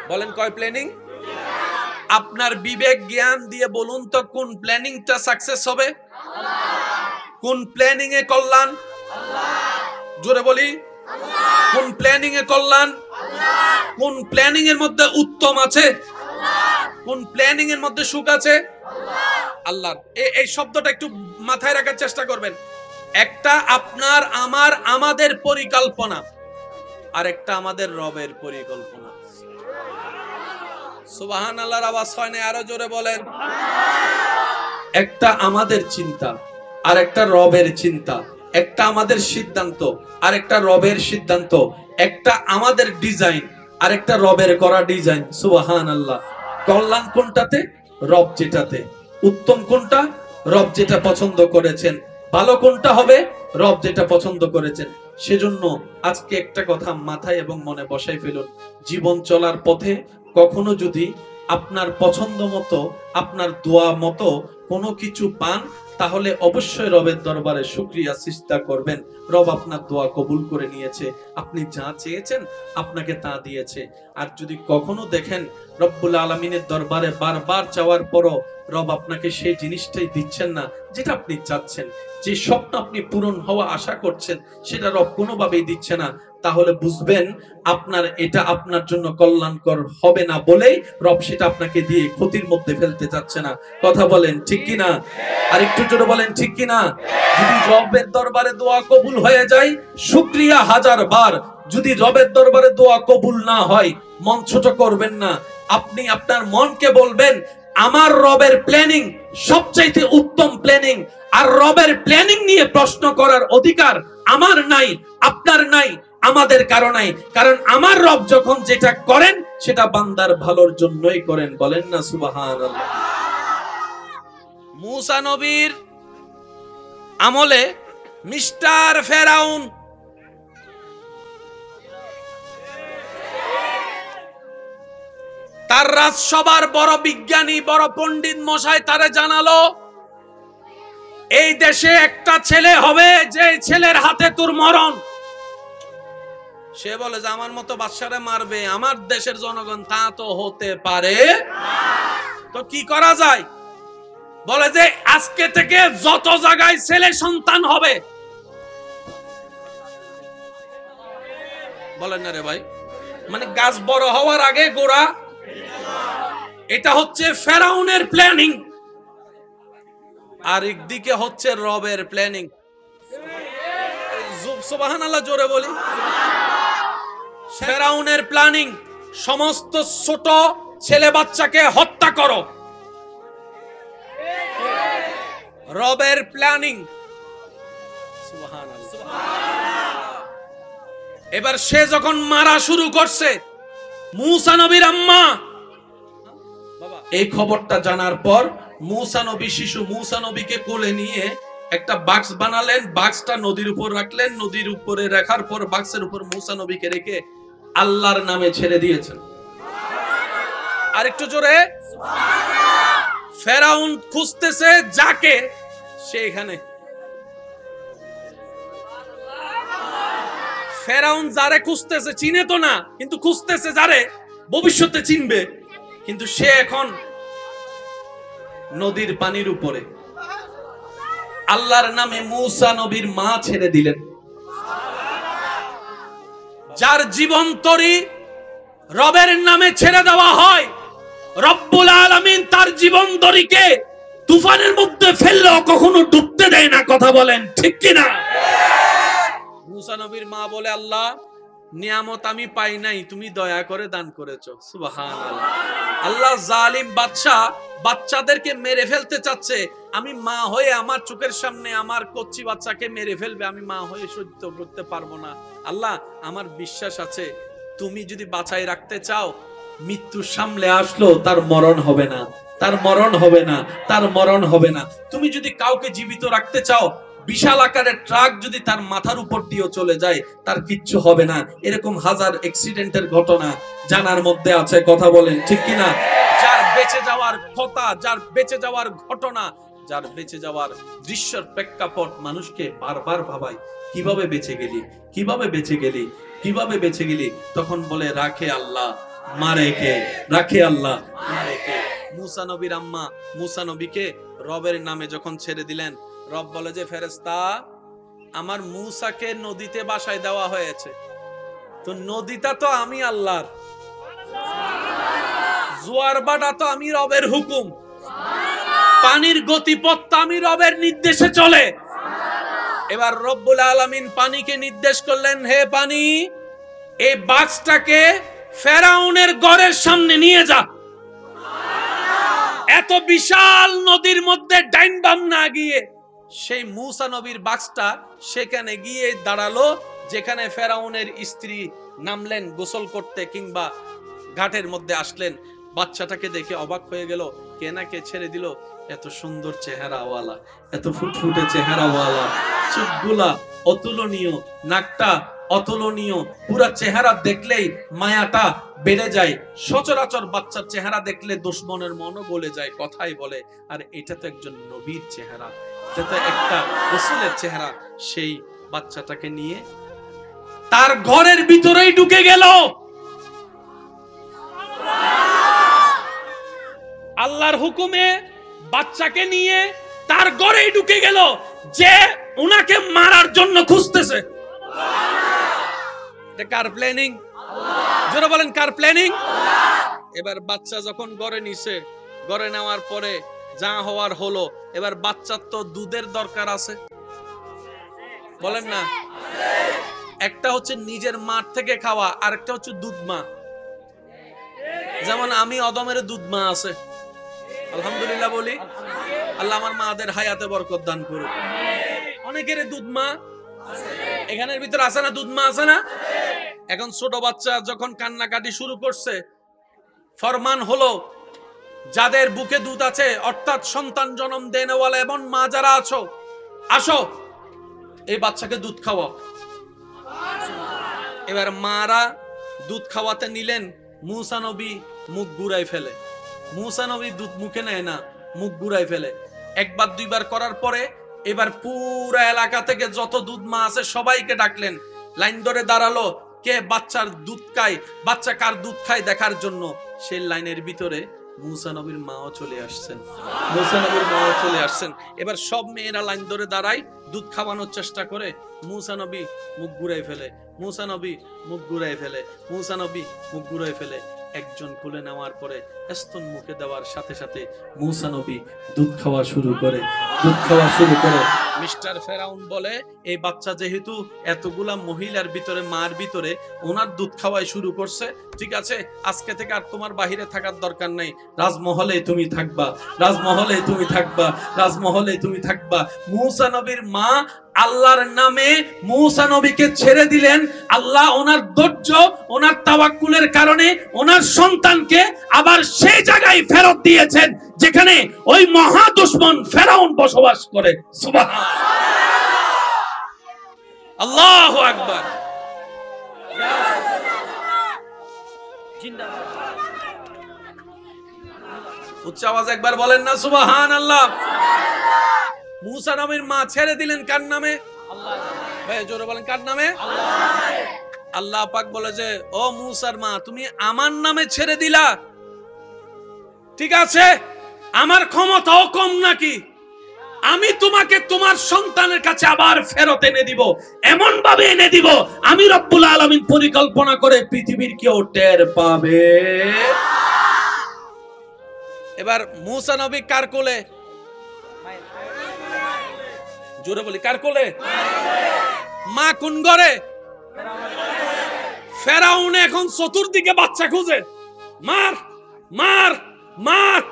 Speaker 1: বলেন কয় প্ল্যানিং? আপনার বিবেক জ্ঞান দিয়ে বলুন তো কোন প্ল্যানিংটা সাকসেস হবে? কোন প্ল্যানিং এ কল্যাণ? জোরে বলি, কোন প্ল্যানিং এ কল্যাণ? কোন প্ল্যানিং এর মধ্যে উত্তম আছে? কোন প্ল্যানিং এর মধ্যে সুখ আছে? আল্লাহ। এই শব্দটা একটু মাথায় রাখার চেষ্টা করবেন। একটা আপনার আমার আমাদের পরিকল্পনা, আর একটা আমাদের রবের পরিকল্পনা। সুবহানাল্লাহর আওয়াজ হয় না? আরো জোরে বলেন। একটা আমাদের চিন্তা আর একটা রবের চিন্তা, একটা আমাদের সিদ্ধান্ত আর একটা রবের সিদ্ধান্ত, একটা আমাদের ডিজাইন আর একটা রবের করা ডিজাইন। সুবহানাল্লাহ। কল্যাণ কোনটাতে? রব যেটাতে। উত্তম কোনটা? রব যেটা পছন্দ করেছেন। ভালো কোনটা হবে? রব যেটা পছন্দ করেছেন। সেজন্য আজকে একটা কথা মাথায় এবং মনে বসাই ফেলুন, জীবন চলার পথে কখনো যদি আপনার পছন্দ মতো, আপনার দোয়া মতো কোনো কিছু পান, তাহলে অবশ্যই রবের দরবারে শুকরিয়া সিজদা করবেন। রব আপনার দোয়া কবুল করে নিয়েছে, আপনি যা চেয়েছেন আপনাকে তা দিয়েছে। আর যদি কখনো দেখেন রব্বুল আলামিনের দরবারে বারবার চাওয়ার পরও রব আপনাকে সেই জিনিসটাই দিচ্ছেন না যেটা আপনি চাচ্ছেন, যে স্বপ্ন আপনি পূরণ হওয়া আশা করছেন সেটা রব কোনোভাবেই দিচ্ছে না, তাহলে বুঝবেন আপনার এটা আপনার জন্য কল্যাণকর হবে না বলেই রব সেটা আপনাকে দিয়ে ক্ষতির মধ্যে ফেলতে চাচ্ছে না। কথা বলেন ঠিক কিনা? আর একটু জোরে বলেন ঠিক কিনা? যদি রবের দরবারে দোয়া কবুল হয়ে যায়, শুকরিয়া 1000 বার। যদি রবের দরবারে দোয়া কবুল না হয়, মন ছোট করবেন না। আপনি আপনার মনকে বলবেন, আমার রবের প্ল্যানিং সবচাইতে উত্তম প্ল্যানিং, আর রবের প্ল্যানিং নিয়ে প্রশ্ন করার অধিকার আমার নাই, আপনার নাই, আমাদের কারো নাই। কারণ আমার রব যখন যেটা করেন সেটা বান্দার ভালোর জন্যই করেন। বলেন না সুবহানাল্লাহ। মুসা নবীর আমলে মিস্টার ফেরাউন তার রাজসভার বড় বিজ্ঞানী, বড় পণ্ডিত মশাই তারে জানালো, এই দেশে একটা ছেলে হবে যে ছেলের হাতে তোর মরণ। সে বলে যে আমার মতো বাদশারে মারবে আমার দেশের জনগণ, তা তো হতে পারে তো কি করা যায়? বলে যে আজকে থেকে যত জায়গায় ছেলে সন্তান হবে, বলেন না রে ভাই, মানে গাছ বড় হওয়ার আগে গোড়া। এটা হচ্ছে ফেরাউনের প্ল্যানিং, আর একদিকে হচ্ছে রবের প্ল্যানিং। সুবহানাল্লাহ জোরে বলি। ফেরাউনের প্ল্যানিং, সমস্ত ছোট ছেলে বাচ্চাকে হত্যা করো। রবের প্ল্যানিং। এবার সে যখন মারা শুরু করছে, মুসা নবীর আম্মা, বাবা এই খবরটা জানার পর মূসা নবী শিশু মূসা নবীকে কোলে নিয়ে একটা বাক্স বানালেন, বাক্সটা নদীর উপর রাখলেন, নদীর উপরে রাখার পর বাক্সের উপর মূসা নবীকে রেখে আল্লাহর নামে ছেড়ে দিয়েছেন। আর একটু জোরে সুবহানাল্লাহ। ফেরাউন খুঁজতেছে যাকে, সেখানে ফেরাউন যারে খুঁজতেছে চিনে তো না, কিন্তু খুঁজতেছে যারে ভবিষ্যতে চিনবে, কিন্তু সে এখন নদীর পানির উপরে। আল্লাহর নামে মূসা নবীর মা ছেড়ে দিলেন। যার জীবন তরি রবের নামে ছেড়ে দেওয়া হয়, রব্বুল আলামিন তার জীবন তরিকে তুফানের মধ্যে ফেললেও কখনো ডুবতে দেয় না। কথা বলেন ঠিক কিনা? মূসা নবীর মা বলে, আল্লাহ নিয়ামত আমি পাই নাই, তুমি দয়া করে দান করেছো। সুবহানাল্লাহ। আল্লাহ জালিম বাদশা বাচ্চাদেরকে মেরে ফেলতে চাচ্ছে, আমি মা হয়ে আমার চোখের সামনে আমার কচ্চি বাচ্চাকে মেরে ফেলবে, আমি মা হয়ে সহ্য করতে পারবো না। আল্লাহ আমার বিশ্বাস আছে, তুমি যদি বাঁচাই রাখতে চাও, মৃত্যু সামনে আসলো তার মরণ হবে না, তার মরণ হবে না, তার মরণ হবে না। তুমি যদি কাউকে জীবিত রাখতে চাও, বিশাল আকারের ট্রাক যদি তার মাথার উপর দিয়ে চলে যায়, তার কিচ্ছু হবে না। এরকম হাজার অ্যাক্সিডেন্টের ঘটনা জানার মধ্যে আছে। কথা বলেন ঠিক কিনা? যার বেঁচে যাওয়ার কথা, যার বেঁচে যাওয়ার ঘটনা, যার বেঁচে যাওয়ার দৃশ্যের প্রেক্ষাপট মানুষকে বারবার ভাবায়, কিভাবে বেঁচে গেলি, কিভাবে বেঁচে গেলি, কিভাবে বেঁচে গেলি। তখন বলে, রাখে আল্লাহ মারে কে, রাখে আল্লাহ মারে কে। মূসা নবীর আম্মা মূসা নবীকে রবের নামে যখন ছেড়ে দিলেন, রব বলে যে, ফেরেশতা আমার মূসাকে নদীতে বাসায় দেওয়া হয়েছে, তো নদীটা তো আমি আল্লাহর, জোয়ার বাটা তো আমি রবের হুকুম, পানির গতিপথ আমি রবের নির্দেশে চলে। এবার রব্বুল আলামিন পানিকে নির্দেশ করলেন, হে পানি, এই বাক্সটাকে ফেরাউনের ঘরের সামনে নিয়ে যা। এত বিশাল নদীর মধ্যে ডাইন বাম না গিয়ে সেই মূসা নবীর বাক্সটা সেখানে গিয়ে দাঁড়ালো, যেখানে ফেরাউনের স্ত্রী নামলেন গোসল করতে কিংবা ঘাটের মধ্যে আসলেন। বাচ্চাটাকে দেখে অবাক হয়ে গেল, কে না কে ছেড়ে দিল, এত সুন্দর চেহারাওয়ালা, এত ফুটফুটে চেহারাওয়ালা, চোখগুলা অতুলনীয়, নাকটা অতুলনীয়, পুরা চেহারা দেখলেই মায়াটা বেড়ে যায়। সচরাচর বাচ্চার চেহারা দেখলে দুশমনের মনও গলে যায়, কথাই বলে। আর এটা তো একজন নবীর চেহারা, এটা তো একটা রাসূলের চেহারা। সেই বাচ্চাটাকে নিয়ে তার ঘরের ভিতরেই ঢুকে গেল। আল্লাহর হুকুমে বাচ্চাকে নিয়ে তার ঘরেই ঢুকে গেল, যে উনাকে মারার জন্য খুঁজতেছে। এটা কার প্ল্যানিং? যারা বলেন কার প্ল্যানিং? এবার বাচ্চা যখন ঘরে নিছে, ঘরে নেওয়ার পরে যা হওয়ার হলো। এবার বাচ্চার তো দুধের দরকার আছে, বলেন না? একটা হচ্ছে নিজের মার থেকে খাওয়া, আর একটা হচ্ছে দুধ মা। যেমন আমি অদমের দুধ মা আছে, আলহামদুলিল্লাহ বলি, আল্লাহ আমার মাদের হায়াতে বরকত দান করুক। অনেকের দুধ মা এখানের ভিতরে আছে না? দুধ মা আছে না? এখন ছোট বাচ্চা যখন কান্নাকাটি শুরু করছে, ফরমান হলো, যাদের বুকে দুধ আছে, অর্থাৎ সন্তান জন্ম দেনেওয়ালা এবং মা যারা আছো, আসো এই বাচ্চাকে দুধ খাওয়াও। এবার মারা দুধ খাওয়াতে নিলেন, মূসা নবী মুখ ঘুরাই ফেলে। মূসা নবী দুধ মুখে নেয় না, মুখ ঘুরাই ফেলে। একবার দুইবার করার পরে এবার পুরা এলাকা থেকে যত দুধ মা আছে সবাইকে ডাকলেন, লাইন ধরে দাঁড়ালো, কে বাচ্চার দুধ খায়, বাচ্চা কার দুধ খায় দেখার জন্য। সেই লাইনের ভিতরে মূসা নবীর মাও চলে আসছেন, মূসা নবীর মাও চলে আসছেন। এবার সব মেয়েরা লাইন ধরে দাঁড়ায়, দুধ খাওয়ানোর চেষ্টা করে। মূসা নবী মুখ ঘুরাই ফেলে, মূসা নবী মুখ ঘুরাই ফেলে, মূসা নবী মুখ ঘুরাই ফেলে। একজন খুলে নেওয়ার পরে স্তন মুখে দেওয়ার সাথে সাথে মূসা নবী দুধ খাওয়া শুরু করে, দুধ খাওয়া শুরু করে। মিস্টার ফেরাউন বলে এই বাচ্চা যেহেতু এতগুলা মহিলার ভিতরে মার ভিতরে ওনার দুধ খাওয়াই শুরু করছে, ঠিক আছে আজকে থেকে আর তোমার বাহিরে থাকার দরকার নেই, রাজমহলে তুমি থাকবা, রাজমহলে তুমি থাকবা, রাজমহলে তুমি থাকবা। মূসা নবীর মা আল্লাহর নামে মূসা নবীকে ছেড়ে দিলেন। আল্লাহ ওনার ধৈর্য, ওনার তাওয়াক্কুলের কারণে ওনার সন্তানকে আবার সেই জায়গায় ফেরত দিয়েছেন যেখানে ওই মহা দুশমন ফেরাউন বসবাস করে। সুবহানাল্লাহ, আল্লাহু আকবার। উচ্চ আওয়াজে একবার বলেন না সুবহানাল্লাহ। মূসা নবীর মা ছেড়ে দিলেন কার নামে? আল্লাহ। ভাই জোরে বলেন কার নামে? আল্লাহ। আল্লাহ পাক বলে যে ও মূসার মা তুমি আমার নামে ছেড়ে দিলা, ঠিক আছে আমার ক্ষমতাও কম নাকি? আমি তোমাকে তোমার সন্তানের কাছে আবার ফেরত এনে দিব, এমন ভাবে এনে দিব আমি রব্বুল আলামিন পরিকল্পনা করে পৃথিবীর কেউ টের পাবে। এবার মূসা নবী কার কোলে? জোরে বলি কার কোলে? মা কোন ঘরে? ফেরাউন এখন চতুর্দিকে বাচ্চা খুঁজে, মার মার মার।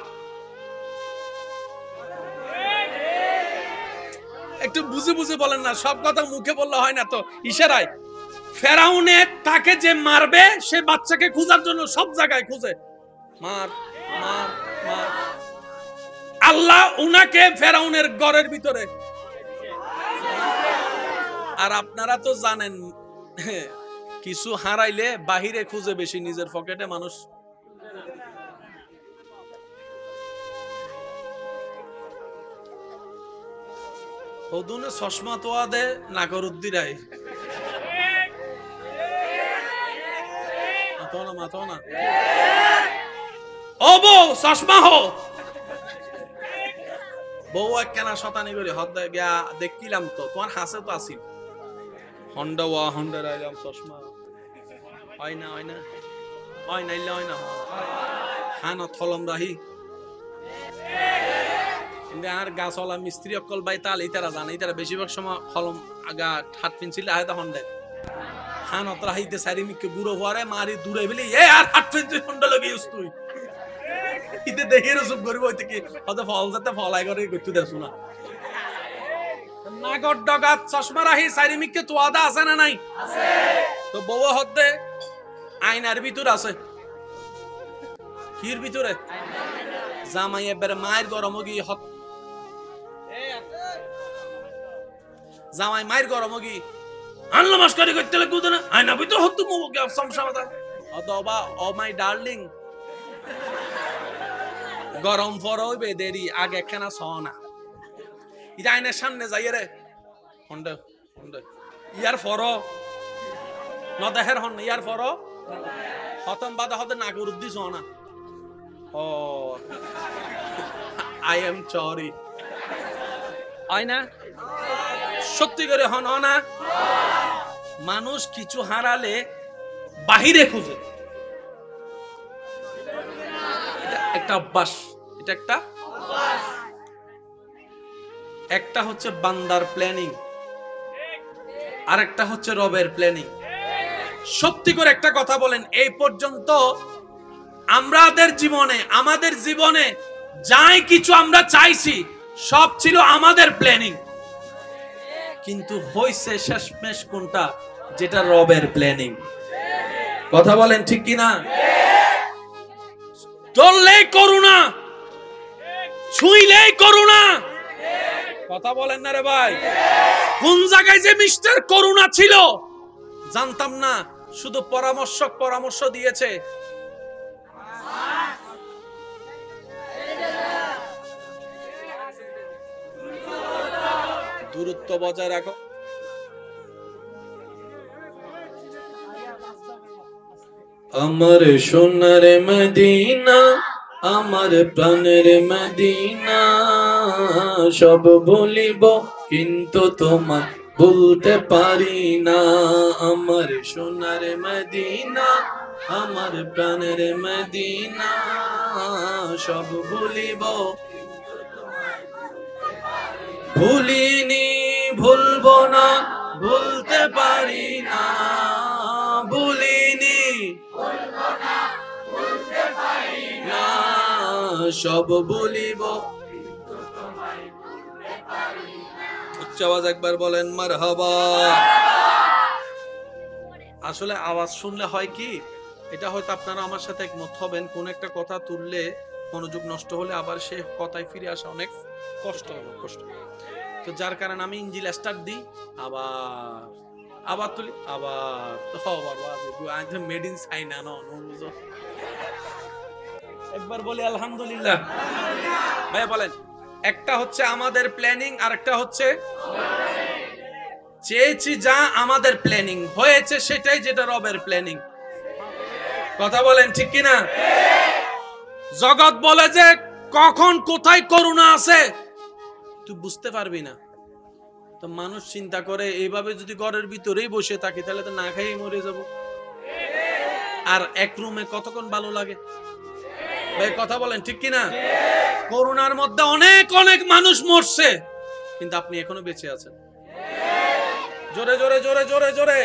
Speaker 1: একটু বুঝে বুঝে বলেন না, সব কথা মুখে বললে হয় না তো, ইশারায়। ফেরাউনে তাকে যে মারবে সে বাচ্চাকে খোঁজার জন্য সব জায়গায় খুঁজে, মার মার মার। আল্লাহ উনাকে ফেরাউনের ঘরের ভিতরে। আর আপনারা তো জানেন কিছু হারাইলে বাহিরে খুঁজে বেশি, নিজের পকেটে মানুষ। হদুনে চশমা তোয়া দে নাগরুদ্দিরাই মাথো না মাথো না ও বউ চশমা হো বউ একখানা শতানি করে হদ গিয়া দেখিলাম তো তোমার হাসে তো আসিল হন্ডা ওয়া হন্ডা রাইলাম চশমা হয় না হয় না হয় নাইলে হয় না হান থলম রাহি আর গাছওয়ালা মিস্ত্রি অকল বাই তাল ইতারা জানে, ইতারা বেশিরভাগ সময় কলম আগা হাত পেন্সিল আয়দা হন্ডে হান অতরা হাইতে সারি মিকে বুড়ো হওয়ারে মারি দূরে বলি এ আর হাত পেন্সিল হন্ডা লাগিস তুই ইতে দেখে রসুপ করিব হইতে কি হয়তো ফল যাতে ফলাই করে করতে দেছো না নাগর ডগাত চশমা রাহি সারি মিকে তোয়াদা আছে না নাই? আছে। তো বউ হতে আয়নার ভিতর আছে, কির ভিতরে জামাই এবারে মায়ের গরম গিয়ে হত জামাই মায়ের গরম গিয়ে আনলো মাস্কারি করতে লাগতো না আয়না ভিতর হতো মুখে সমস্যা অথবা ও মাই ডার্লিং গরম ফর হইবে দেরি আগে একখানা সনা এটা আইনের সামনে যাইয়ে রে হন্ডে হন্ডে ইয়ার ফর ন দেহের হন ইয়ার ফর হতম বাদা হতে নাগর উদ্দি সনা ও আই এম সরি আয়না সত্যি করে হন না মানুষ কিছু হারালে বাহিরে খুঁজে, একটা অভ্যাস, এটা একটা হচ্ছে বান্দার প্ল্যানিং আর একটা হচ্ছে রবের প্ল্যানিং। সত্যি করে একটা কথা বলেন, এই পর্যন্ত আমাদের জীবনে যাই কিছু আমরা চাইছি সব ছিল আমাদের প্ল্যানিং, কিন্তু হইছে শেষমেশ কোনটা? যেটা রবের প্ল্যানিং। কথা বলেন ঠিক কিনা? ধরলেই করুণা, ছুঁইলেই করুণা। কথা বলেন না রে ভাই? কোন জায়গায় যে মিস্টার করুণা ছিল জানতাম না, শুধু পরামর্শ দিয়েছে। দূরত্ব বজায় রাখো। আমার সোনার মদিনা, আমার প্রাণের মদিনা, সব বলিব কিন্তু তোমার বলতে পারি না। আমার সোনার মদিনা, আমার প্রাণের মদিনা, সব বলিব ভুলিনি ভুলবো না, ভুলতে পারি না, ভুলিনি না, সব ভুলিব। উচ্চ আওয়াজ একবার বলেন মারহাবা। আসলে আওয়াজ শুনলে হয় কি, এটা হয়তো আপনারা আমার সাথে একমত হবেন, কোন একটা কথা তুললে মনোযোগ নষ্ট হলে আবার সেই কথায় ফিরে আসা অনেক কষ্ট হবে, কষ্ট। তো যার কারণে আমি ইঞ্জিল স্টার্ট দিই, আবার আবার তুলি, আবার তো আবার মেড ইন চাইনা ন, একবার বলি আলহামদুলিল্লাহ। ভাইয়া বলেন, একটা হচ্ছে আমাদের প্ল্যানিং, আর একটা হচ্ছে চেয়েছি যা আমাদের প্ল্যানিং, হয়েছে সেটাই যেটা রবের প্ল্যানিং। কথা বলেন ঠিক কিনা? জগৎ বলে যে কখন কোথায় করুণা আছে তুই বুঝতে পারবি না, তো মানুষ চিন্তা করে এইভাবে যদি ঘরের ভিতরেই বসে থাকি তাহলে তো না খেয়েই মরে যাব। আর এক রুমে কতক্ষণ ভালো লাগে? ভাই কথা বলেন ঠিক কিনা? করোনার মধ্যে অনেক অনেক মানুষ মরছে, কিন্তু আপনি এখনো বেঁচে আছেন। জোরে জোরে জোরে জোরে জোরে।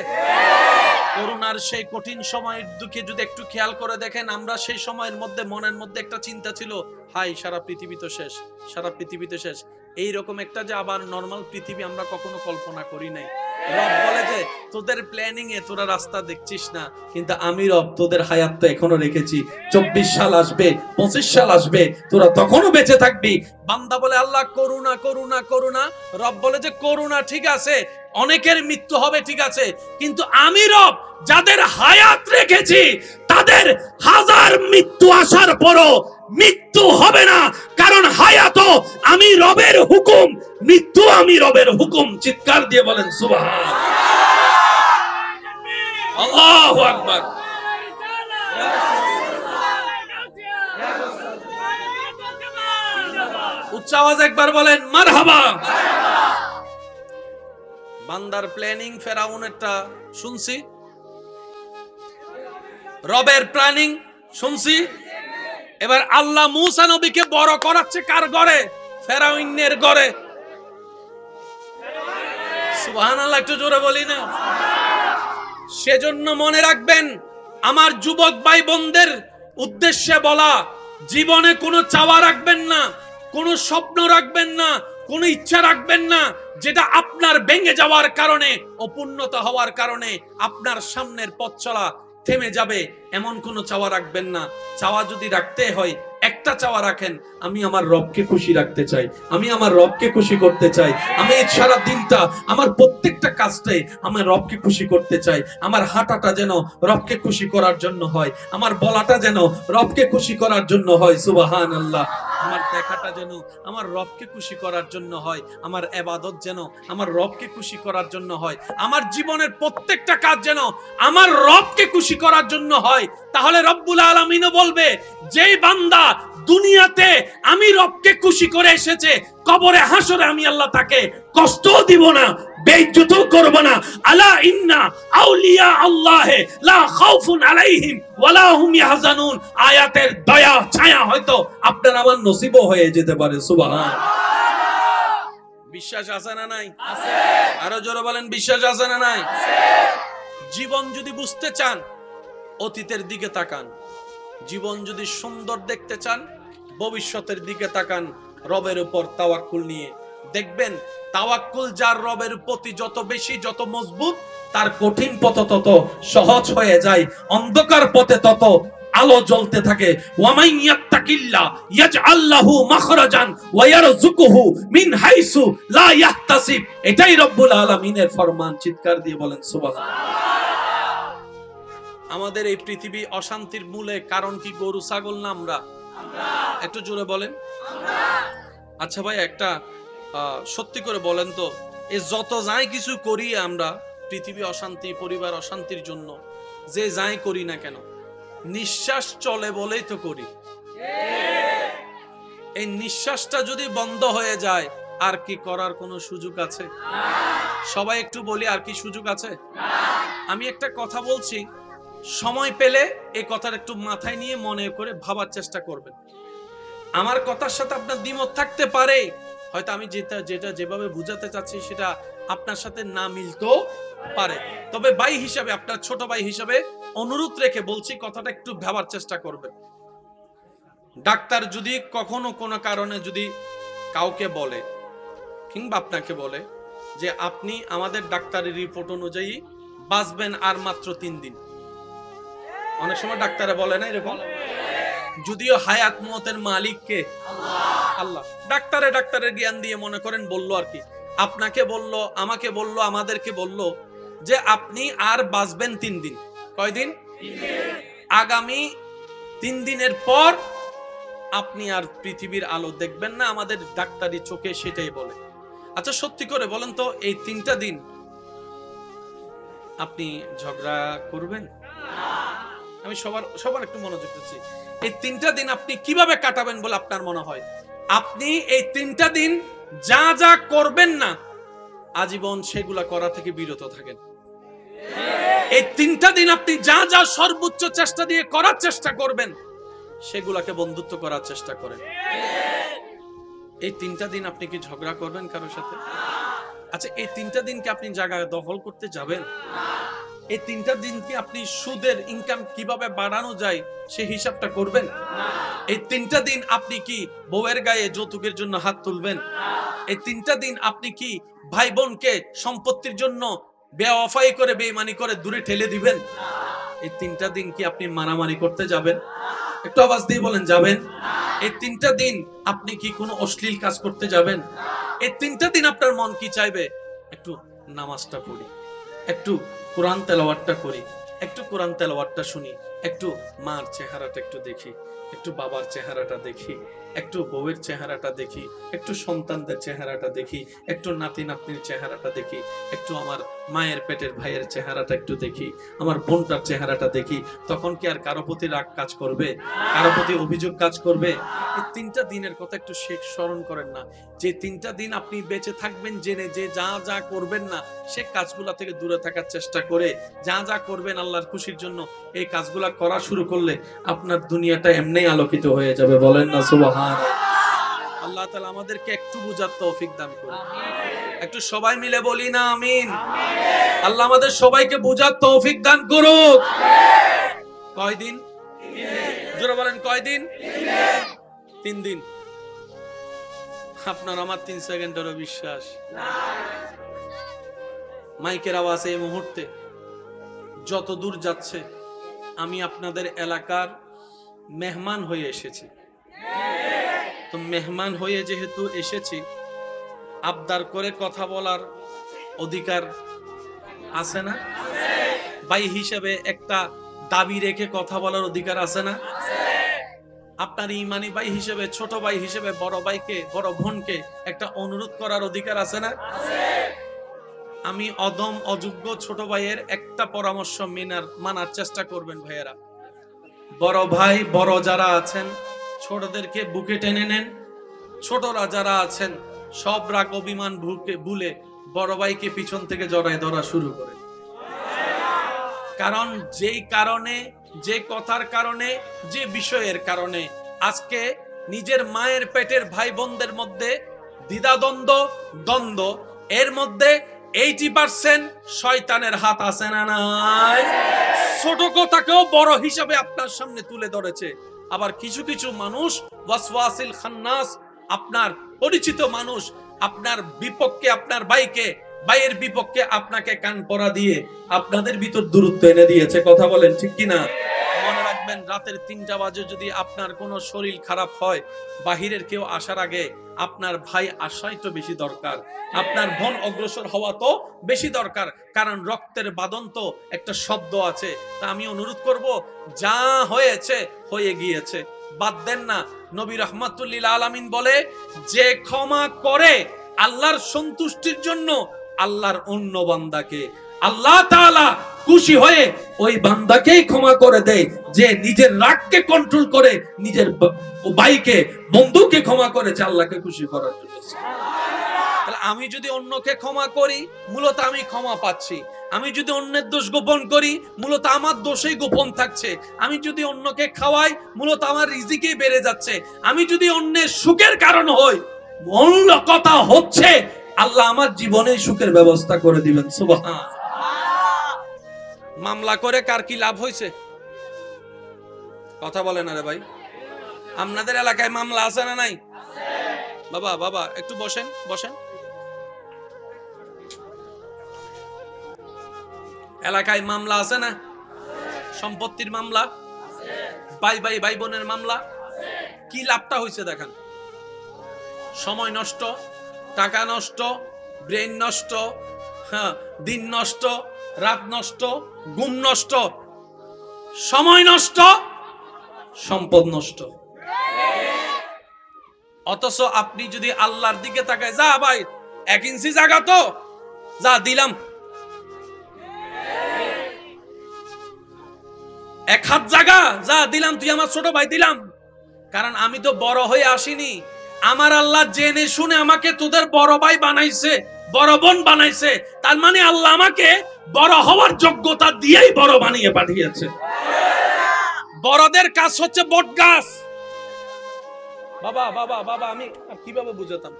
Speaker 1: করোনার সেই কঠিন সময়ের দিকে যদি একটু খেয়াল করে দেখেন, আমরা সেই সময়ের মধ্যে মনের মধ্যে একটা চিন্তা ছিল, হাই সারা পৃথিবী তো শেষ, সারা পৃথিবী তো শেষ। এইরকম একটা যে আবার নরমাল পৃথিবী আমরা কখনো কল্পনা করি নাই। রব বলে যে তোদের প্ল্যানিং এ তোরা রাস্তা দেখছিস না, কিন্তু আমি রব তোদের হায়াত তো এখনো রেখেছি। 24 সাল আসবে, 25 সাল আসবে, তোরা তখনও বেঁচে থাকবি। বান্দা বলে আল্লাহ করুণা করুণা করুণা। রব বলে যে করুণা ঠিক আছে, অনেকের মৃত্যু হবে ঠিক আছে, কিন্তু আমি রব যাদের হায়াত রেখেছি তাদের হাজার মৃত্যু আসার পরও মৃত্যু হবে না, কারণ হায়াত আমি রবের হুকুম, মৃত্যু আমি রবের হুকুম। চিৎকার দিয়ে বলেন সুবহান আল্লাহু আকবার। উচ্চ আওয়াজ একবার বলেন মারহাবা। বান্দার প্ল্যানিং ফেরাউনেরটা শুনছি, রবের প্ল্যানিং শুনছি। এবার আল্লাহ মূসা নবীকে বড় করাচ্ছে কার ঘরে? ফেরাউনের ঘরে। সুবহানাল্লাহ, একটু জোরে বলি না? সেজন্য মনে রাখবেন, আমার যুবক ভাই বোনদের উদ্দেশ্যে বলা, জীবনে কোনো চাওয়া রাখবেন না, কোনো স্বপ্ন রাখবেন না, কোনো ইচ্ছা রাখবেন না যেটা আপনার ভেঙে যাওয়ার কারণে, অপূর্ণতা হওয়ার কারণে আপনার সামনের পথ চলা থেমে যাবে, এমন কোনো চাওয়া রাখবেন না। চাওয়া যদি রাখতে হয়, একটা চাওয়া রাখেন, আমি আমার রবকে খুশি রাখতে চাই, আমি আমার রবকে খুশি করতে চাই, আমি সারা দিনটা আমার প্রত্যেকটা কাজটাই আমার রবকে খুশি করতে চাই। আমার হাঁটাটা যেন রবকে খুশি করার জন্য হয়, আমার বলাটা যেন রবকে খুশি করার জন্য হয়। সুবহানাল্লাহ। আমার দেখাটা যেন আমার রবকে খুশি করার জন্য হয়, আমার ইবাদত যেন আমার রবকে খুশি করার জন্য হয়, আমার জীবনের প্রত্যেকটা কাজ যেন আমার রবকে খুশি করার জন্য হয়। তাহলে রব্বুল আলামিনও বলবে, যেই বান্দা দুনিয়াতে আমি রবকে খুশি করে এসেছে, কবরে হাসরে আমি আল্লাহ তাকে কষ্ট দিব না, বেইজ্জত করব না। আলা ইন্না আউলিয়া আল্লাহে লা খাউফুন আলাইহিম ওয়ালা হুম ইয়াহজানুন। আয়াতের দয়া ছায়া হয়তো আপনার আমার নসিবও হয়ে যেতে পারে। সুবহান। বিশ্বাস আছে না নাই? আছে। আরো জোরে বলেন, বিশ্বাস আছে না নাই? আছে। জীবন যদি বুঝতে চান, অতীতের দিকে তাকান। জীবন যদি সুন্দর দেখতে চান, ভবিষ্যতের দিকে তাকান। রবের উপর তাওয়াক্কুল নিয়ে দেখবেন, তাওয়াক্কুল যার রবের প্রতি যত বেশি, যত মজবুত, তার কঠিন পথ তত সহজ হয়ে যায়, অন্ধকার পথে তত আলো জ্বলতে থাকে। ওয়ামাই ইয়াত্তাকিল্লাহ ইয়াজআল লাহু মাখরাজান ওয়া ইয়ারযুকুহু মিন হাইসু লা ইয়াহতাসিব। এটাই রব্বুল আলামিনের ফরমান। চিৎকার দিয়ে বলেন সুবহানাল্লাহ। আমাদের এই পৃথিবী অশান্তির মূলে কারণ কি? গরু ছাগল না আমরা? একটু জোরে বলেন। আচ্ছা ভাই, একটা সত্যি করে বলেন তো, এ যত যাই কিছু করি আমরা, পৃথিবী অশান্তি, পরিবার অশান্তির জন্য যে যাই করি না কেন, নিঃশ্বাস চলে বলেই তো করি। এই নিঃশ্বাসটা যদি বন্ধ হয়ে যায়, আর কি করার কোনো সুযোগ আছে? সবাই একটু বলি, আর কি সুযোগ আছে? আমি একটা কথা বলছি, সময় পেলে এই কথাটা একটু মাথায় নিয়ে মনে করে ভাবার চেষ্টা করবেন। আমার কথার সাথে আপনার দ্বিমত থাকতে পারে, হয়তো আমি যেটা যেটা যেভাবে বুঝাতে চাচ্ছি সেটা আপনার সাথে না মিলতেও পারে, তবে ভাই হিসাবে, আপনার ছোট ভাই হিসাবে অনুরোধ রেখে বলছি, কথাটা একটু ভাবার চেষ্টা করবেন। ডাক্তার যদি কখনো কোনো কারণে যদি কাউকে বলে কিংবা আপনাকে বলে যে আপনি আমাদের ডাক্তারের রিপোর্ট অনুযায়ী বাঁচবেন আর মাত্র 3 দিন, অনেক সময় ডাক্তারে বলে না এরকম, যদিও হায়াত মতের মালিক কে? আল্লাহ। ডাক্তারের জ্ঞান দিয়ে মনে করেন বললো আর কি, আপনাকে বললো, আমাকে বললো, আমাদেরকে বললো যে আপনি আর বাঁচবেন 3 দিন। কয়দিন? আগামী 3 দিনের পর আপনি আর পৃথিবীর আলো দেখবেন না, আমাদের ডাক্তারি চোখে সেটাই বলে। আচ্ছা সত্যি করে বলেন তো, এই 3টা দিন আপনি ঝগড়া করবেন? আমি সবার একটু মনোযোগ দিচ্ছি। এই 3টা দিন আপনি কিভাবে কাটাবেন বলে আপনার মনে হয়? আপনি এই 3টা দিন যা যা করবেন না আজীবন সেগুলা করা থেকে বিরত থাকেন। এই 3টা দিন আপনি যা যা সর্বোচ্চ চেষ্টা দিয়ে করার চেষ্টা করবেন সেগুলাকে বন্ধুত্ব করার চেষ্টা করেন। এই 3টা দিন আপনি কি ঝগড়া করবেন কারোর সাথে? আচ্ছা এই 3টা দিনকে আপনি জায়গা দখল করতে যাবেন? এই 3টা দিন কি আপনি সুদের ইনকাম কিভাবে বাড়ানো যায় সেই হিসাবটা করবেন? এই 3টা দিন আপনি কি বউয়ের গায়ে যৌতুকের জন্য হাত তুলবেন? এই 3টা দিন আপনি কি ভাই বোনকে সম্পত্তির জন্য বেওয়াফাই করে বেঈমানি করে দূরে ঠেলে দিবেন? এই 3টা দিন কি আপনি মারামারি করতে যাবেন? একটু আওয়াজ দিয়ে বলেন যাবেন? এই 3টা দিন আপনি কি কোনো অশ্লীল কাজ করতে যাবেন? এই 3টা দিন আপনার মন কি চাইবে? একটু নামাজটা পড়ি, একটু কোরআন তেলাওয়াতটা করি, একটু কোরআন তেলাওয়াতটা শুনি, একটু মার চেহারাটা একটু দেখি, একটু বাবার চেহারাটা দেখি, একটু বউয়ের চেহারাটা দেখি, একটু সন্তানদের চেহারাটা দেখি, একটু নাতি নাতনির চেহারাটা দেখি, একটু আমার মায়ের পেটের ভাইয়ের চেহারাটা একটু দেখি, আমার বোনটার চেহারাটা দেখি। তখন কি আর কারো প্রতি রাগ কাজ করবে? কারো প্রতি অভিযোগ কাজ করবে? এই 3টা দিনের কথা একটু স্মরণ করেন না, যে 3টা দিন আপনি বেঁচে থাকবেন জেনে যে যা যা করবেন না সে কাজগুলা থেকে দূরে থাকার চেষ্টা করে যা যা করবেন আল্লাহর খুশির জন্য, এই কাজগুলা করা শুরু করলে আপনার দুনিয়াটা এমনিই আলোকিত হয়ে যাবে। বলেন না সুবহানাল্লাহ। আল্লাহ তাআলা আমাদেরকে একটু বুঝার তৌফিক দান করুন। একটু সবাই মিলে বলি না আমিন। আল্লাহ আমাদের সবাইকে বুঝার তৌফিক দান করুক। কয়দিন? জোরে বলেন কয়দিন? 3 দিন। আপনার আমার 3 সেকেন্ডেরও বিশ্বাস মাইকের আওয়াজ এই মুহূর্তে যত দূর যাচ্ছে, আমি আপনাদের এলাকার মেহমান হয়ে এসেছি। তো মেহমান হয়ে যেহেতু এসেছি, আবদার করে কথা বলার অধিকার আছে না? ভাই হিসেবে একটা দাবি রেখে কথা বলার অধিকার আছে না? আপনার ইমানি ভাই হিসেবে, ছোট ভাই হিসেবে বড় ভাইকে, বড় বোনকে একটা অনুরোধ করার অধিকার আছে না? আমি অদম অযোগ্য ছোট ভাইয়ের একটা পরামর্শ মানার চেষ্টা করবেন ভাইয়েরা। বড় ভাই বড় যারা আছেন ছোটদেরকে বুকে টেনে নেন, ছোটরা যারা আছেন সব রাগ অভিমান ভুলে বড় ভাইকে পিছন থেকে জড়ায় ধরা শুরু করেন। কারণ যেই কারণে, যে কথার কারণে, যে বিষয়ের কারণে আজকে নিজের মায়ের পেটের ভাই বোনদের মধ্যে দ্বন্দ্ব, এর মধ্যে 80% শয়তানের হাত আছে না নাই? ছোট কথাকেও বড় হিসাবে আপনার সামনে তুলে ধরেছে। আবার কিছু কিছু মানুষ ওয়াসওয়াসিল খান্নাস, আপনার পরিচিত মানুষ আপনার বিপক্ষে, আপনার ভাইয়ের বিপক্ষে আপনাকে কান পরা দিয়ে আপনাদের ভিতর দূরত্ব এনে দিয়েছে। কথা বলেন ঠিক কিনা? মনে রাখবেন, রাতের 3টা বাজে যদি আপনার কোনো শরীর খারাপ হয়, বাহিরের কেউ আসার আগে আপনার ভাই আসাই তো বেশি দরকার, আপনার বোন অগ্রসর হওয়া তো বেশি দরকার। কারণ রক্তের বাঁধন তো একটা শব্দ আছে। তা আমি অনুরোধ করব, যা হয়েছে হয়ে গিয়েছে, বাদ দেন না। নবী রাহমাতুল লিল আলামিন বলে, যে ক্ষমা করে আল্লাহর সন্তুষ্টির জন্য আল্লাহর অন্য বান্দাকে আল্লাহ তাআলা খুশি হয়ে ওই বান্দাকেই ক্ষমা করে দেয় যে নিজের রাগকে কন্ট্রোল করে নিজের ভাইকে, বন্ধুকে ক্ষমা করেছে আল্লাহকে খুশি করার জন্য। তাহলে আমি যদি অন্যকে ক্ষমা করি, মূলত আমি ক্ষমা পাচ্ছি। আমি যদি অন্যের দোষ গোপন করি, মূলত আমার দোষই গোপন থাকছে। আমি যদি অন্যকে খাওয়াই, মূলত আমার রিজিকই বেড়ে যাচ্ছে। আমি যদি অন্যের সুখের কারণ হই, মূল কথা হচ্ছে আল্লাহ আমার জীবনে সুখের ব্যবস্থা করে দিবেন। সুবহান। মামলা করে কার কি লাভ হয়েছে? কথা বলে না রে ভাই। আপনাদের এলাকায় মামলা আছে না নাই? বাবা বাবা একটু বসেন বসেন। এলাকায় মামলা আছে না? সম্পত্তির মামলা, ভাই ভাই ভাই বোনের মামলা। কি লাভটা হয়েছে দেখেন? সময় নষ্ট, টাকা নষ্ট, ব্রেন নষ্ট, হ্যাঁ, দিন নষ্ট, রাত নষ্ট, ঘুম নষ্ট, সময় নষ্ট, সম্পদ নষ্ট। অথচ আপনি যদি আল্লাহর দিকে তাকায়, যা ভাই 1 ইঞ্চি জায়গা তো যা দিলাম, 1 হাত জায়গা যা দিলাম, তুই আমার ছোট ভাই দিলাম। কারণ আমি তো বড় হয়ে আসিনি, আমার আল্লাহ জেনে শুনে আমাকে তোদের বড় ভাই বানাইছে, বড় বোন বানাইছে। তার মানে আল্লাহ আমাকে বড় হওয়ার যোগ্যতা দিয়েই বড় বানিয়ে পাঠিয়েছে। বড়দের কাজ হচ্ছে বট গাছ। বাবা বাবা বাবা আমি কিভাবে বুঝাতাম?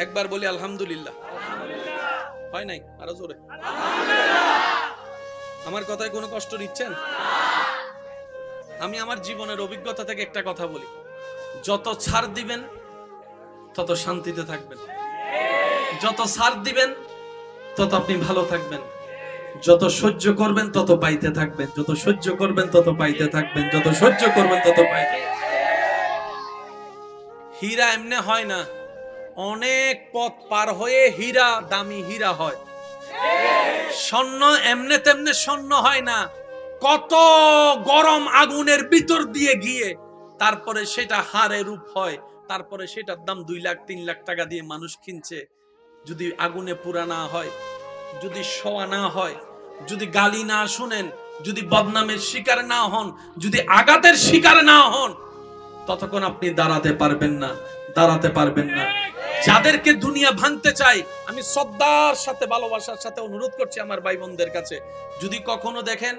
Speaker 1: একবার বলি আলহামদুলিল্লাহ। হয় নাই? আরো জোরে। আমার কথায় কোনো কষ্ট নিচ্ছেন? আমি আমার জীবনের অভিজ্ঞতা থেকে একটা কথা বলি, যত ছাড় দিবেন তত শান্তিতে থাকবেন, যত ছাড় দিবেন তত আপনি ভালো থাকবেন, যত সহ্য করবেন তত পাইতে থাকবেন, যত সহ্য করবেন তত পাইতে থাকবেন, যত সহ্য করবেন তত পাইতে। হীরা এমনি হয় না, অনেক পথ পার হয়ে হীরা দামি হীরা হয়। স্বর্ণ এমনে তেমনে স্বর্ণ হয় না, কত গরম আগুনের ভিতর দিয়ে গিয়ে তারপরে সেটা হারে রূপ হয়, তারপরে সেটার দাম 2 লাখ 3 লাখ টাকা দিয়ে মানুষ কিনছে। যদি আগুনে পুরা না হয়, যদি শোয়া না হয়, যদি গালি না শুনেন, যদি বদনামের শিকার না হন, যদি আঘাতের শিকার না হন, ততক্ষণ আপনি দাঁড়াতে পারবেন না, দাঁড়াতে পারবেন না। যাদেরকে দুনিয়া ভাঙতে চায়, আমি শ্রদ্ধার সাথে ভালোবাসার সাথে অনুরোধ করছি আমার ভাই বোনদের কাছে, যদি কখনো দেখেন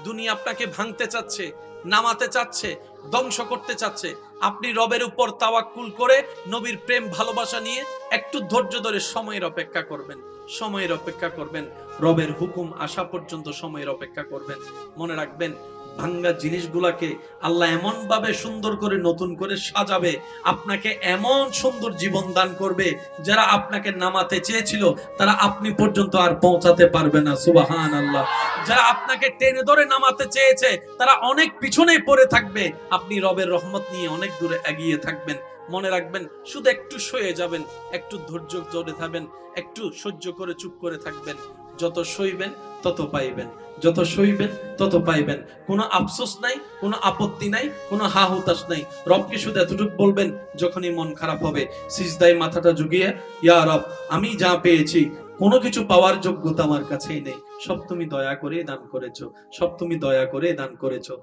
Speaker 1: দুনিয়া আপনাকে ভাঙতে চাচ্ছে, নামাতে চাচ্ছে, ধ্বংস করতে চাচ্ছে, আপনি রবের উপর তাওয়াক্কুল করে নবীর প্রেম ভালোবাসা নিয়ে একটু ধৈর্য ধরে সময়ের অপেক্ষা করবেন, সময়ের অপেক্ষা করবেন, রবের হুকুম আসা পর্যন্ত সময়ের অপেক্ষা করবেন। মনে রাখবেন, ভাঙ্গা জিনিসগুলাকে আল্লাহ এমন ভাবে সুন্দর করে নতুন করে সাজাবে, আপনাকে এমন সুন্দর জীবন দান করবে, যারা আপনাকে নামাতে চেয়েছিল তারা আপনি পর্যন্ত আর পৌঁছাতে পারবে না। সুবহানাল্লাহ। যারা আপনাকে টেনে ধরে নামাতে চেয়েছে তারা অনেক পিছনেই পড়ে থাকবে, আপনি রবের রহমত নিয়ে অনেক দূরে এগিয়ে থাকবেন। মনে রাখবেন, শুধু একটু সয়ে যাবেন, একটু ধৈর্য ধরে থাকবেন, একটু সহ্য করে চুপ করে থাকবেন। যত সইবেন তত পাইবেন, যত সইবেন তত পাইবেন। কোনো আফসোস নাই, কোনো আপত্তি নাই, কোনো হা হুতাশ নাই। রবকে শুধু এতটুকু বলবেন, যখনই মন খারাপ হবে সিজদায় মাথাটা ঝুঁকিয়ে, ইয়া রব, আমি যা পেয়েছি কোনো কিছু পাওয়ার যোগ্যতা আমার কাছেই নেই, সব তুমি দয়া করে দান করেছো, সব তুমি দয়া করে দান করেছো।